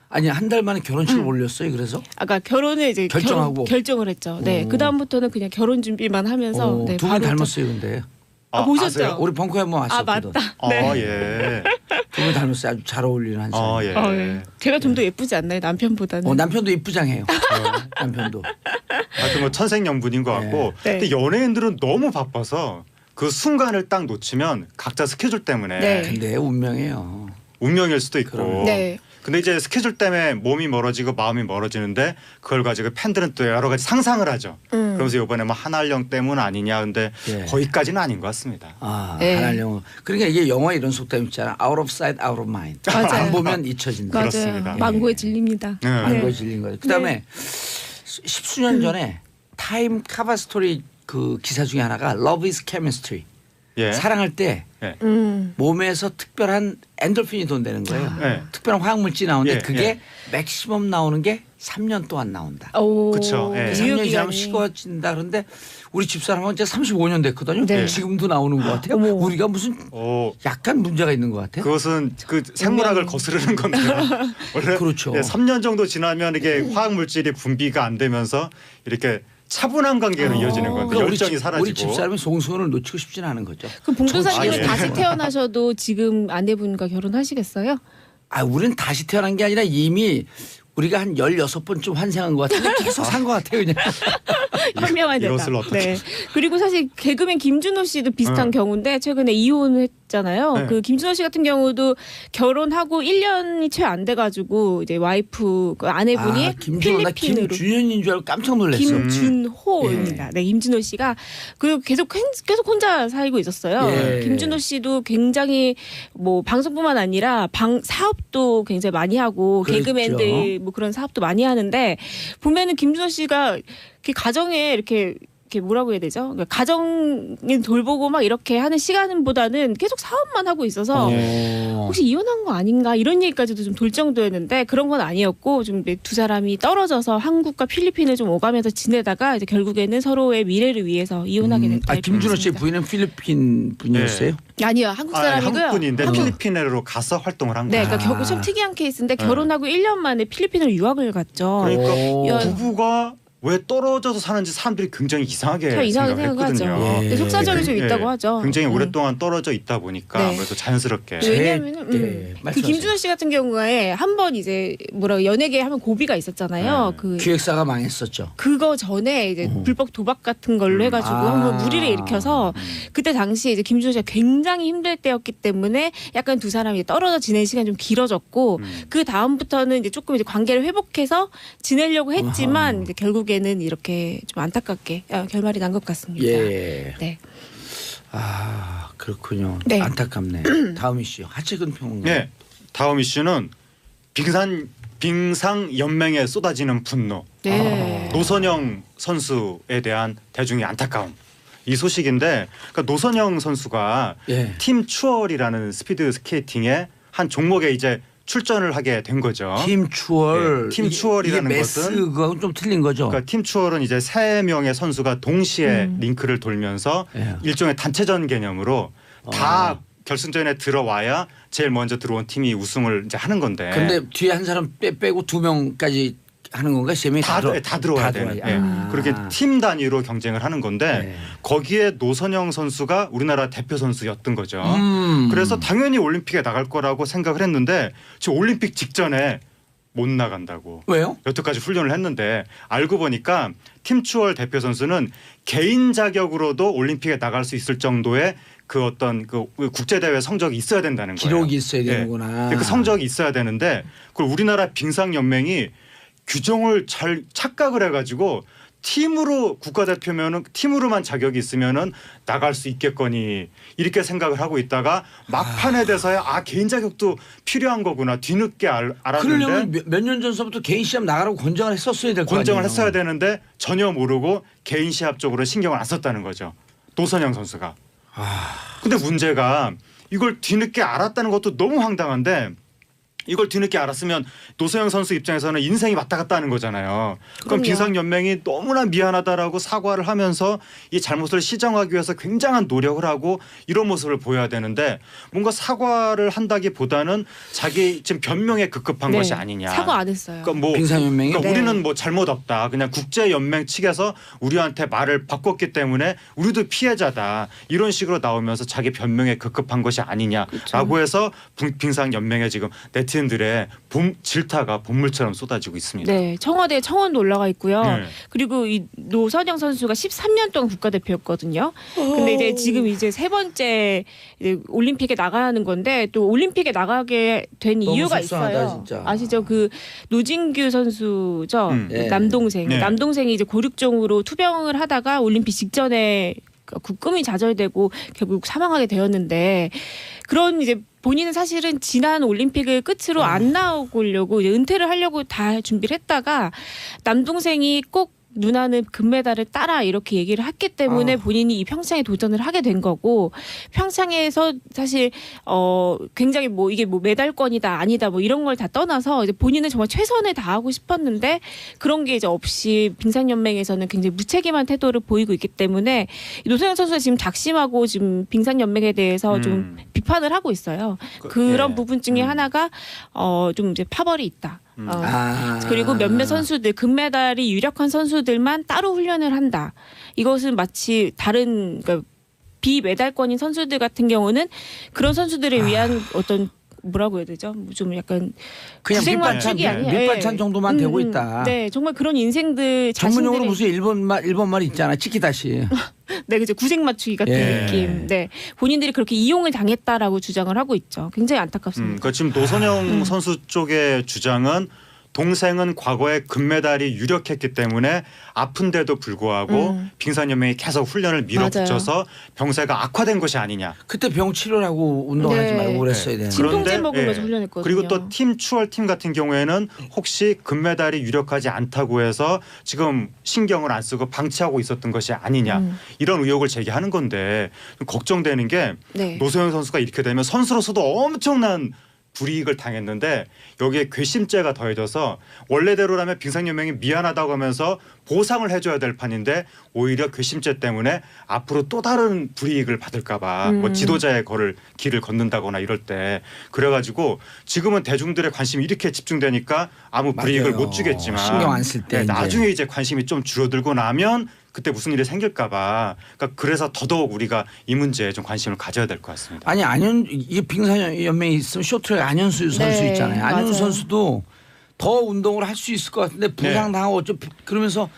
아니 한 달 만에 결혼식을 올렸어요. 그래서 아까 결혼을 이제 결정하고. 결정을 했죠. 네. 오. 그 다음부터는 그냥 결혼 준비만 하면서 네, 두 분 바로 닮았어요, 근데. 보셨죠? 아세요? 우리 벙커에 한번 아 왔었거든. 맞다. 네. 예. 두 분 닮았어요. 아주 잘 어울리는 한 사람. 예. 네. 제가 좀 더 예쁘지 않나요? 남편보다는. 남편도 이쁘장해요. 남편도. 하여튼 뭐 천생연분인 것 같고 네. 근데 연예인들은 너무 바빠서 그 순간을 딱 놓치면 각자 스케줄 때문에 네. 근데 운명이에요. 운명일 수도 있고 그럼요. 네. 근데 이제 스케줄 때문에 몸이 멀어지고 마음이 멀어지는데 그걸 가지고 팬들은 또 여러 가지 상상을 하죠. 그러면서 이번에 뭐 한알령 때문 아니냐 근데 예. 거기까지는 아닌 것 같습니다. 네. 네. 한알 영어. 그러니까 이게 영화 이런 속담 있잖아. Out of sight, out of mind. 맞아요. 안 보면 잊혀진다. 맞아요. 그렇습니다. 망고에 질립니다. 네. 안 거에 질린 거죠. 그다음에 십수년 전에 타임 카바 스토리 그 기사 중에 하나가 Love is chemistry. 예. 사랑할 때 몸에서 특별한 엔돌핀이 돈다는 거예요. 네. 특별한 화학물질이 나오는데 예, 그게 예. 맥시멈 나오는 게 3년 동안 나온다. 오. 그쵸. 예. 3년이 지나면 유효기간이. 식어진다. 그런데 우리 집사람은 이제 35년 됐거든요. 네. 지금도 나오는 것 같아요. 어머. 우리가 무슨 약간 문제가 있는 것 같아요. 그것은 그 생물학을 거스르는 건데요. 원래 그렇죠. 3년 정도 지나면 이게 화학 물질이 분비가 안 되면서 이렇게 차분한 관계로 이어지는 건데 그러니까 열정이 사라지고. 우리 집사람이 송승헌을 놓치고 싶지는 않은 거죠. 그럼 봉조사님은 아, 예. 다시 태어나셔도 지금 아내분과 결혼하시겠어요? 우리는 다시 태어난 게 아니라 이미 우리가 한 16번쯤 환생한 것 같은데 계속 산 것 같아요. 그냥. 현명한 대답. 이것을 어떻게. 네. 그리고 사실 개그맨 김준호 씨도 비슷한 경우인데 최근에 이혼했잖아요. 네. 그 김준호 씨 같은 경우도 결혼하고 1년이 채 안 돼가지고 이제 와이프 그 아내분이 김준호 나 필리핀으로. 김준현인 줄 알고 깜짝 놀랐어. 김준호입니다. 네, 김준호 씨가 그리고 계속 혼자 살고 있었어요. 예. 김준호 씨도 굉장히 뭐 방송뿐만 아니라 사업도 굉장히 많이 하고 그렇죠. 개그맨들 뭐 그런 사업도 많이 하는데 보면은 김준호 씨가 이렇게 가정에 이렇게 이렇게 뭐라고 해야 되죠? 그러니까 가정을 돌보고 막 이렇게 하는 시간보다는 계속 사업만 하고 있어서 혹시 이혼한 거 아닌가 이런 얘기까지도 좀 돌 정도였는데 그런 건 아니었고 좀 두 사람이 떨어져서 한국과 필리핀을 좀 오가면서 지내다가 이제 결국에는 서로의 미래를 위해서 이혼하게 됐다. 김준호 씨 부인은 필리핀 분이었어요? 아니요, 한국 사람이고요. 한국 분인데 필리핀으로 가서 활동을 한 네, 거예요. 그러니까 결국 참 특이한 케이스인데 결혼하고 1년 만에 필리핀으로 유학을 갔죠. 그러니까 부부가 왜 떨어져서 사는지 사람들이 굉장히 이상하게 참 이상하게 생각했거든요. 생각하죠. 네, 속사정이 좀 있다고 하죠. 굉장히 오랫동안 떨어져 있다 보니까 네. 아무래도 자연스럽게. 왜냐하면 그 말씀하세요. 김준호 씨 같은 경우에 한 번 이제 연예계에 한번 고비가 있었잖아요. 네. 그 기획사가 망했었죠. 그거 전에 이제 불법 도박 같은 걸로 해가지고 한번 무리를 일으켜서 그때 당시에 이제 김준호 씨가 굉장히 힘들 때였기 때문에 약간 두 사람이 떨어져 지낸 시간이 좀 길어졌고 그 다음부터는 이제 조금 이제 관계를 회복해서 지내려고 했지만 이제 결국에는 이렇게 좀 안타깝게 결말이 난 것 같습니다. 예. 네. 아 그렇군요. 네. 안타깝네. 다음 이슈 하채근 평론가. 네. 다음 이슈는 빙상 연맹에 쏟아지는 분노. 네. 노선영 선수에 대한 대중의 안타까움. 이 소식인데 그러니까 노선영 선수가 예. 팀 추월이라는 스피드 스케이팅의 한 종목에 이제 출전을 하게 된 거죠. 팀 추월. 네, 팀 추월이라는 이게 것은 매스하고는 좀 틀린 거죠. 그러니까 팀 추월은 이제 3명의 선수가 동시에 링크를 돌면서 예. 일종의 단체전 개념으로 다 결승전에 들어와야 제일 먼저 들어온 팀이 우승을 이제 하는 건데. 근데 뒤에 한 사람 빼고 2명까지 하는 건가? 3명이 다 들어와야 되는. 예. 그렇게 팀 단위로 경쟁을 하는 건데 네. 거기에 노선영 선수가 우리나라 대표 선수였던 거죠. 음. 그래서 당연히 올림픽에 나갈 거라고 생각을 했는데 지금 올림픽 직전에 못 나간다고. 왜요? 여태까지 훈련을 했는데 알고 보니까 팀 추월 대표 선수는 개인 자격으로도 올림픽에 나갈 수 있을 정도의 그 어떤 그 국제 대회 성적이 있어야 된다는 거예요. 기록이 있어야 되는구나. 그 성적이 있어야 되는데 그걸 우리나라 빙상 연맹이 규정을 잘 착각을 해가지고 팀으로 국가대표면은 팀으로만 자격이 있으면은 나갈 수 있겠거니 이렇게 생각을 하고 있다가 막판에 돼서야 개인 자격도 필요한 거구나 뒤늦게 알았는데 그러려면 몇 년 전서부터 개인 시합 나가라고 권장을 했었어야 될 거 아니에요. 권장을 했어야 되는데 전혀 모르고 개인 시합 쪽으로 신경을 안 썼다는 거죠. 노선영 선수가. 근데 문제가 이걸 뒤늦게 알았다는 것도 너무 황당한데 이걸 뒤늦게 알았으면 노선영 선수 입장에서는 인생이 왔다 갔다 하는 거잖아요. 그럼 빙상연맹이 너무나 미안하다라고 사과를 하면서 이 잘못을 시정하기 위해서 굉장한 노력을 하고 이런 모습을 보여야 되는데 뭔가 사과를 한다기보다는 자기 지금 변명에 급급한 네. 것이 아니냐. 사과 안 했어요. 그러니까 뭐 빙상연맹이? 그러니까 네. 우리는 뭐 잘못 없다. 그냥 국제연맹 측에서 우리한테 말을 바꿨기 때문에 우리도 피해자다. 이런 식으로 나오면서 자기 변명에 급급한 것이 아니냐라고 해서 빙상연맹에 지금 네티즌들의 질타가 본물처럼 쏟아지고 있습니다. 네, 청와대 청원도 올라가 있고요. 네. 그리고 이 노선영 선수가 13년 동안 국가대표였거든요. 근데 이제 지금 이제 세 번째 이제 올림픽에 나가는 건데 또 올림픽에 나가게 된 너무 이유가 속상하다, 있어요. 진짜. 아시죠? 그 노진규 선수죠. 네. 남동생. 네. 남동생이 이제 고륙종으로 투병을 하다가 올림픽 직전에 꿈이 좌절되고 결국 사망하게 되었는데 그런 이제 본인은 사실은 지난 올림픽을 끝으로 안 나오려고 이제 은퇴를 하려고 다 준비를 했다가 남동생이 꼭 누나는 금메달을 따라 이렇게 얘기를 했기 때문에 본인이 이 평창에 도전을 하게 된 거고 평창에서 사실 굉장히 뭐 이게 뭐 메달권이다 아니다 뭐 이런 걸 다 떠나서 이제 본인은 정말 최선을 다하고 싶었는데 그런 게 이제 없이 빙상연맹에서는 굉장히 무책임한 태도를 보이고 있기 때문에 노선영 선수가 지금 작심하고 지금 빙상연맹에 대해서 좀 비판을 하고 있어요. 그런 부분 중에 하나가 좀 이제 파벌이 있다. 그리고 몇몇 선수들 금메달이 유력한 선수들만 따로 훈련을 한다. 이것은 마치 다른 그러니까 비메달권인 선수들 같은 경우는 그런 선수들을 위한 어떤 뭐라고 해야 되죠? 좀 약간 그냥 밑반찬, 아니야. 밑반찬 정도만 되고 있다. 네, 정말 그런 인생들 전문용어로 자신들의 무슨 일본말 있잖아. 치키다시. 네, 그죠. 구색 맞추기 같은 예. 느낌. 네, 본인들이 그렇게 이용을 당했다라고 주장을 하고 있죠. 굉장히 안타깝습니다. 그러니까 지금 노선영 선수 쪽의 주장은 동생은 과거에 금메달이 유력했기 때문에 아픈데도 불구하고 빙상연맹이 계속 훈련을 밀어붙여서 병세가 악화된 것이 아니냐. 그때 병 치료라고 운동하지 네. 말고 그랬어야 되는데. 진통제 먹으면서 예. 훈련했거든요. 그리고 또 팀 추월팀 같은 경우에는 혹시 금메달이 유력하지 않다고 해서 지금 신경을 안 쓰고 방치하고 있었던 것이 아니냐. 이런 의혹을 제기하는 건데 걱정되는 게 네. 노소영 선수가 이렇게 되면 선수로서도 엄청난 불이익을 당했는데 여기에 괘씸죄가 더해져서 원래대로라면 빙상연맹이 미안하다고 하면서 보상을 해줘야 될 판인데 오히려 괘씸죄 때문에 앞으로 또 다른 불이익을 받을까 봐 뭐 지도자의 길을 걷는다거나 이럴 때 그래가지고 지금은 대중들의 관심이 이렇게 집중되니까 아무 불이익을 맞아요. 못 주겠지만 신경 안 쓸 때 이제. 나중에 이제 관심이 좀 줄어들고 나면 그때 무슨 일이 생길까 봐 그러니까 그래서 더더욱 우리가 이 문제에 좀 관심을 가져야 될 것 같습니다. 아니 이게 빙상연맹이 있으면 쇼트랙 안현수 선수 네, 있잖아요. 안현수 맞아요. 선수도 더 운동을 할 수 있을 것 같은데 부상 당하고 어쩌 그러면서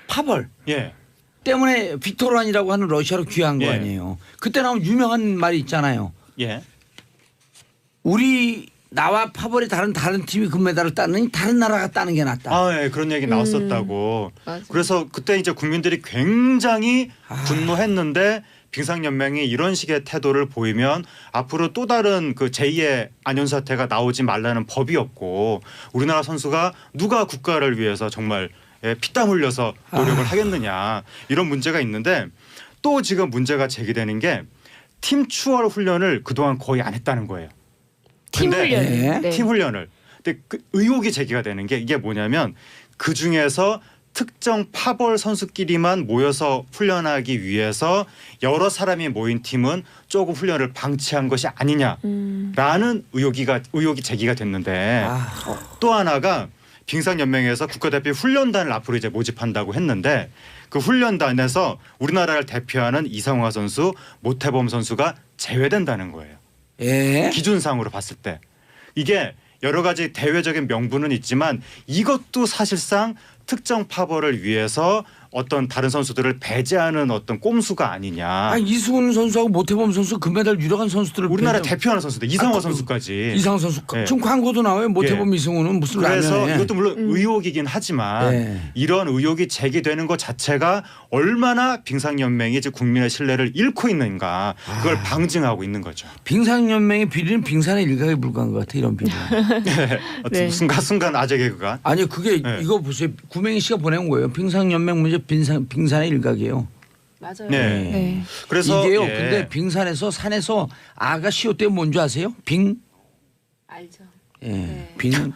파벌 예. 때문에 빅토란이라고 하는 러시아로 귀한 거 예. 아니에요. 그때 나온 유명한 말이 있잖아요. 예. 우리 나와 파벌이 다른 팀이 금메달을 따느니 다른 나라가 따는 게 낫다. 아, 예, 그런 얘기 나왔었다고. 맞아. 그래서 그때 이제 국민들이 굉장히 분노했는데 빙상연맹이 이런 식의 태도를 보이면 앞으로 또 다른 그 제2의 안현 사태가 나오지 말라는 법이 없고 우리나라 선수가 누가 국가를 위해서 정말 피땀 흘려서 노력을 하겠느냐 이런 문제가 있는데 또 지금 문제가 제기되는 게 팀 추월 훈련을 그동안 거의 안 했다는 거예요. 팀 근데 훈련. 네. 팀 훈련을. 근데 그 의혹이 제기가 되는 게 이게 뭐냐면 그 중에서 특정 파벌 선수끼리만 모여서 훈련하기 위해서 여러 사람이 모인 팀은 조금 훈련을 방치한 것이 아니냐라는 의혹이 제기가 됐는데 또 하나가 빙상연맹에서 국가대표 훈련단을 앞으로 이제 모집한다고 했는데 그 훈련단에서 우리나라를 대표하는 이상화 선수, 모태범 선수가 제외된다는 거예요. 예. 기준상으로 봤을 때 이게 여러 가지 대외적인 명분은 있지만 이것도 사실상 특정 파벌을 위해서 어떤 다른 선수들을 배제하는 어떤 꼼수가 아니냐. 이승훈 선수하고 모태범 선수 금메달 유력한 선수들을 우리나라 뺀다고. 대표하는 선수들 이상화 선수까지. 이상호 선수 예. 지금 광고도 나와요. 모태범 이승훈은 무슨 그래서 라면에. 이것도 물론 의혹이긴 하지만 네. 이런 의혹이 제기되는 것 자체가 얼마나 빙상연맹이 이제 국민의 신뢰를 잃고 있는가 그걸 방증하고 있는 거죠. 빙상연맹의 비리는 빙산의 일각에 불과한 것 같아 이런 비리. 네. 순간 아재 개그가. 아니 그게 네. 이거 보세요. 구명희 씨가 보내온 거예요. 빙상연맹 문제 빙산의 일각이에요. 맞아요. 네. 네. 그래서 이게요. 예. 근데 빙산에서 산에서 아가 시옷 때문에 뭔지 아세요? 빙. 알죠. 예. 네. 빙.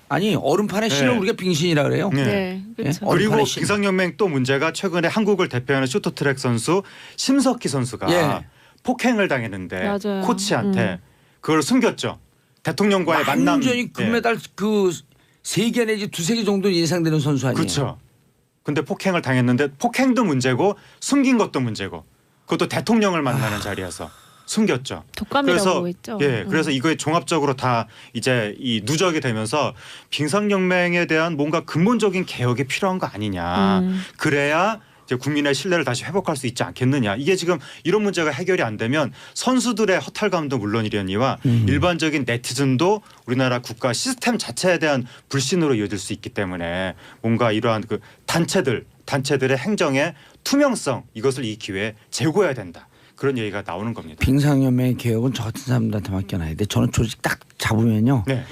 아니 얼음판에 네. 신을 우리가 빙신이라 그래요. 네. 네. 그렇죠. 그리고 얼음판에 신. 빙상연맹 또 문제가 최근에 한국을 대표하는 쇼트트랙 선수 심석희 선수가 예. 폭행을 당했는데 맞아요. 코치한테 그걸 숨겼죠. 대통령과의 만남. 완전히 금메달 그 3개 내지 2-3개 정도 예상되는 선수 아니에요. 그렇죠. 근데 폭행을 당했는데 폭행도 문제고 숨긴 것도 문제고 그것도 대통령을 만나는 자리에서 숨겼죠. 독감이라고 했죠. 예, 그래서 이거에 종합적으로 다 이제 이 누적이 되면서 빙상연맹에 대한 뭔가 근본적인 개혁이 필요한 거 아니냐. 그래야 이제 국민의 신뢰를 다시 회복할 수 있지 않겠느냐. 이게 지금 이런 문제가 해결이 안 되면 선수들의 허탈감도 물론이려니와 일반적인 네티즌도 우리나라 국가 시스템 자체에 대한 불신으로 이어질 수 있기 때문에 뭔가 이러한 그 단체들의 행정의 투명성 이것을 이 기회에 제고해야 된다. 그런 얘기가 나오는 겁니다. 빙상연맹의 개혁은 저 같은 사람들한테 맡겨놔야 돼. 저는 조직 딱 잡으면요. 네.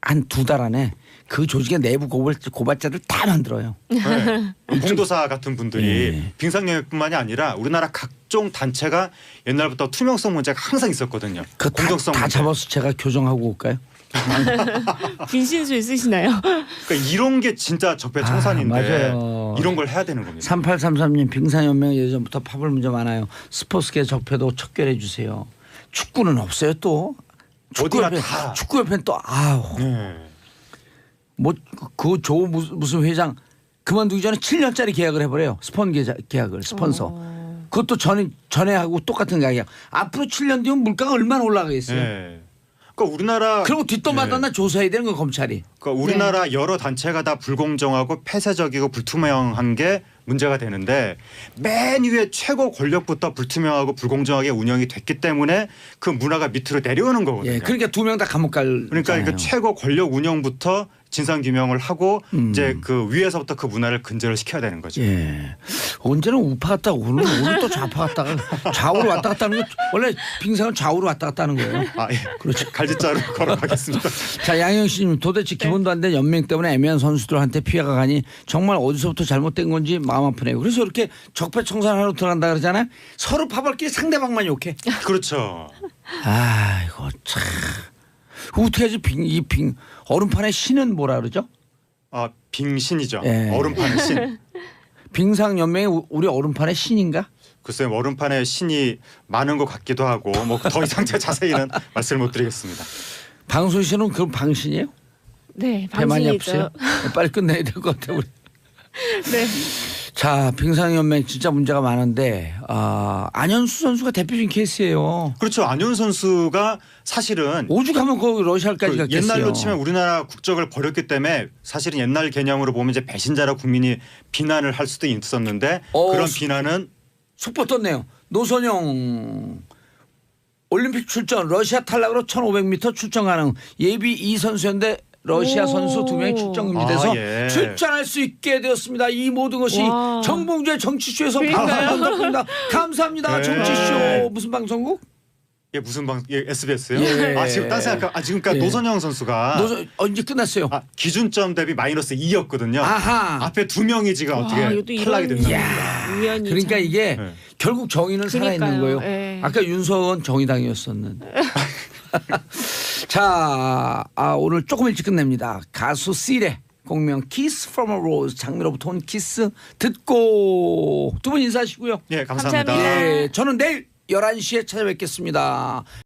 한 2달 안에 그 조직의 내부 고발자들 다 만들어요. 네. 봉도사 같은 분들이 예. 빙상연맹뿐만이 아니라 우리나라 각종 단체가 옛날부터 투명성 문제가 항상 있었거든요. 공정성 다 문제. 잡아서 제가 교정하고 올까요? 빈신수 있으시나요? 그러니까 이런 게 진짜 적폐청산인데 맞아요. 이런 걸 해야 되는 겁니다. 3833님 빙상연맹 예전부터 파벌 문제 많아요. 스포츠계 적폐도 척결해 주세요. 축구는 없어요 또. 어디나 다. 축구협회는 또 아우 네. 뭐 그 조 무슨 회장 그만두기 전에 7년짜리 계약을 해버려요. 계약을 스폰서. 그것도 전에 하고 똑같은 가격. 앞으로 7년 뒤면 물가가 얼마나 올라가겠어요. 네. 그러니까 우리나라 그리고 뒷돈마다 조사해야 되는 거 검찰이. 그러니까 우리나라 여러 단체가 다 불공정하고 폐쇄적이고 불투명한 게 문제가 되는데 맨 위에 최고 권력부터 불투명하고 불공정하게 운영이 됐기 때문에 그 문화가 밑으로 내려오는 거거든요. 예, 그러니까 2명 다 감옥 갈. 그러니까 그 최고 권력 운영부터 진상 규명을 하고 이제 그 위에서부터 그 문화를 근절을 시켜야 되는 거죠. 예. 언제는 우파 갔다가 오늘 또 좌파 갔다가 좌우로 왔다 갔다 하는 거 원래 빙상은 좌우로 왔다 갔다 하는 거예요. 아, 예. 그렇죠. 갈짓자로 걸어가겠습니다. 자, 양영 씨님 도대체 기본도 안 된 연맹 때문에 애매한 선수들한테 피해가 가니 정말 어디서부터 잘못된 건지 마음 아프네요. 그래서 이렇게 적폐청산하러 들어간다 그러잖아요. 서로 파벌끼리 상대방만 욕해. 그렇죠. 아, 이거 참. 어떻게 하지? 얼음판의 신은 뭐라 그러죠? 아, 빙신이죠. 예. 얼음판의 신. 빙상연맹이 우리 얼음판의 신인가? 글쎄 얼음판에 신이 많은 것 같기도 하고 뭐 더 이상 제가 자세히는 말씀을 못 드리겠습니다. 방송 씨는 그럼 방신이에요? 네, 배 많이 방신이죠. 아프세요? 빨리 끝내야 될 것 같아요. 우리. 네. 자, 빙상연맹 진짜 문제가 많은데 안현수 선수가 대표적인 케이스예요. 그렇죠. 안현 선수가 사실은 오죽하면 거기 러시아까지 그 갔겠어요. 옛날로 치면 우리나라 국적을 버렸기 때문에 사실은 옛날 개념으로 보면 이제 배신자라 국민이 비난을 할 수도 있었는데 그런 비난은 속보 떴네요. 노선영 올림픽 출전 러시아 탈락으로 1500m 출전 가능. 예비 2선수였는데 러시아 오. 선수 2명이 출전 금지돼서 예. 출전할 수 있게 되었습니다. 이 모든 것이 와. 정봉주의 정치쇼에서 그러니까요. 방송됩니다. 감사합니다. 네. 정치쇼 무슨 방송국? 예, 무슨 SBS요? 예. 아, 지금 딴 생각 지금 그러니까 예. 노선영 선수가 이제 끝났어요. 기준점 대비 마이너스 2였거든요. 아하. 앞에 두 명이 지금 어떻게 이것도 탈락이 이런 됐나? 우연히 그러니까 참. 이게 네. 결국 정의는 살아있는 그러니까요. 거예요. 예. 아까 윤석은 정의당이었었는데. 자, 오늘 조금 일찍 끝냅니다. 가수 C의 공명 Kiss from a Rose 장미로부터 온 키스 듣고 두 분 인사하시고요. 예, 감사합니다. 감사합니다. 예, 저는 내일 11시에 찾아뵙겠습니다.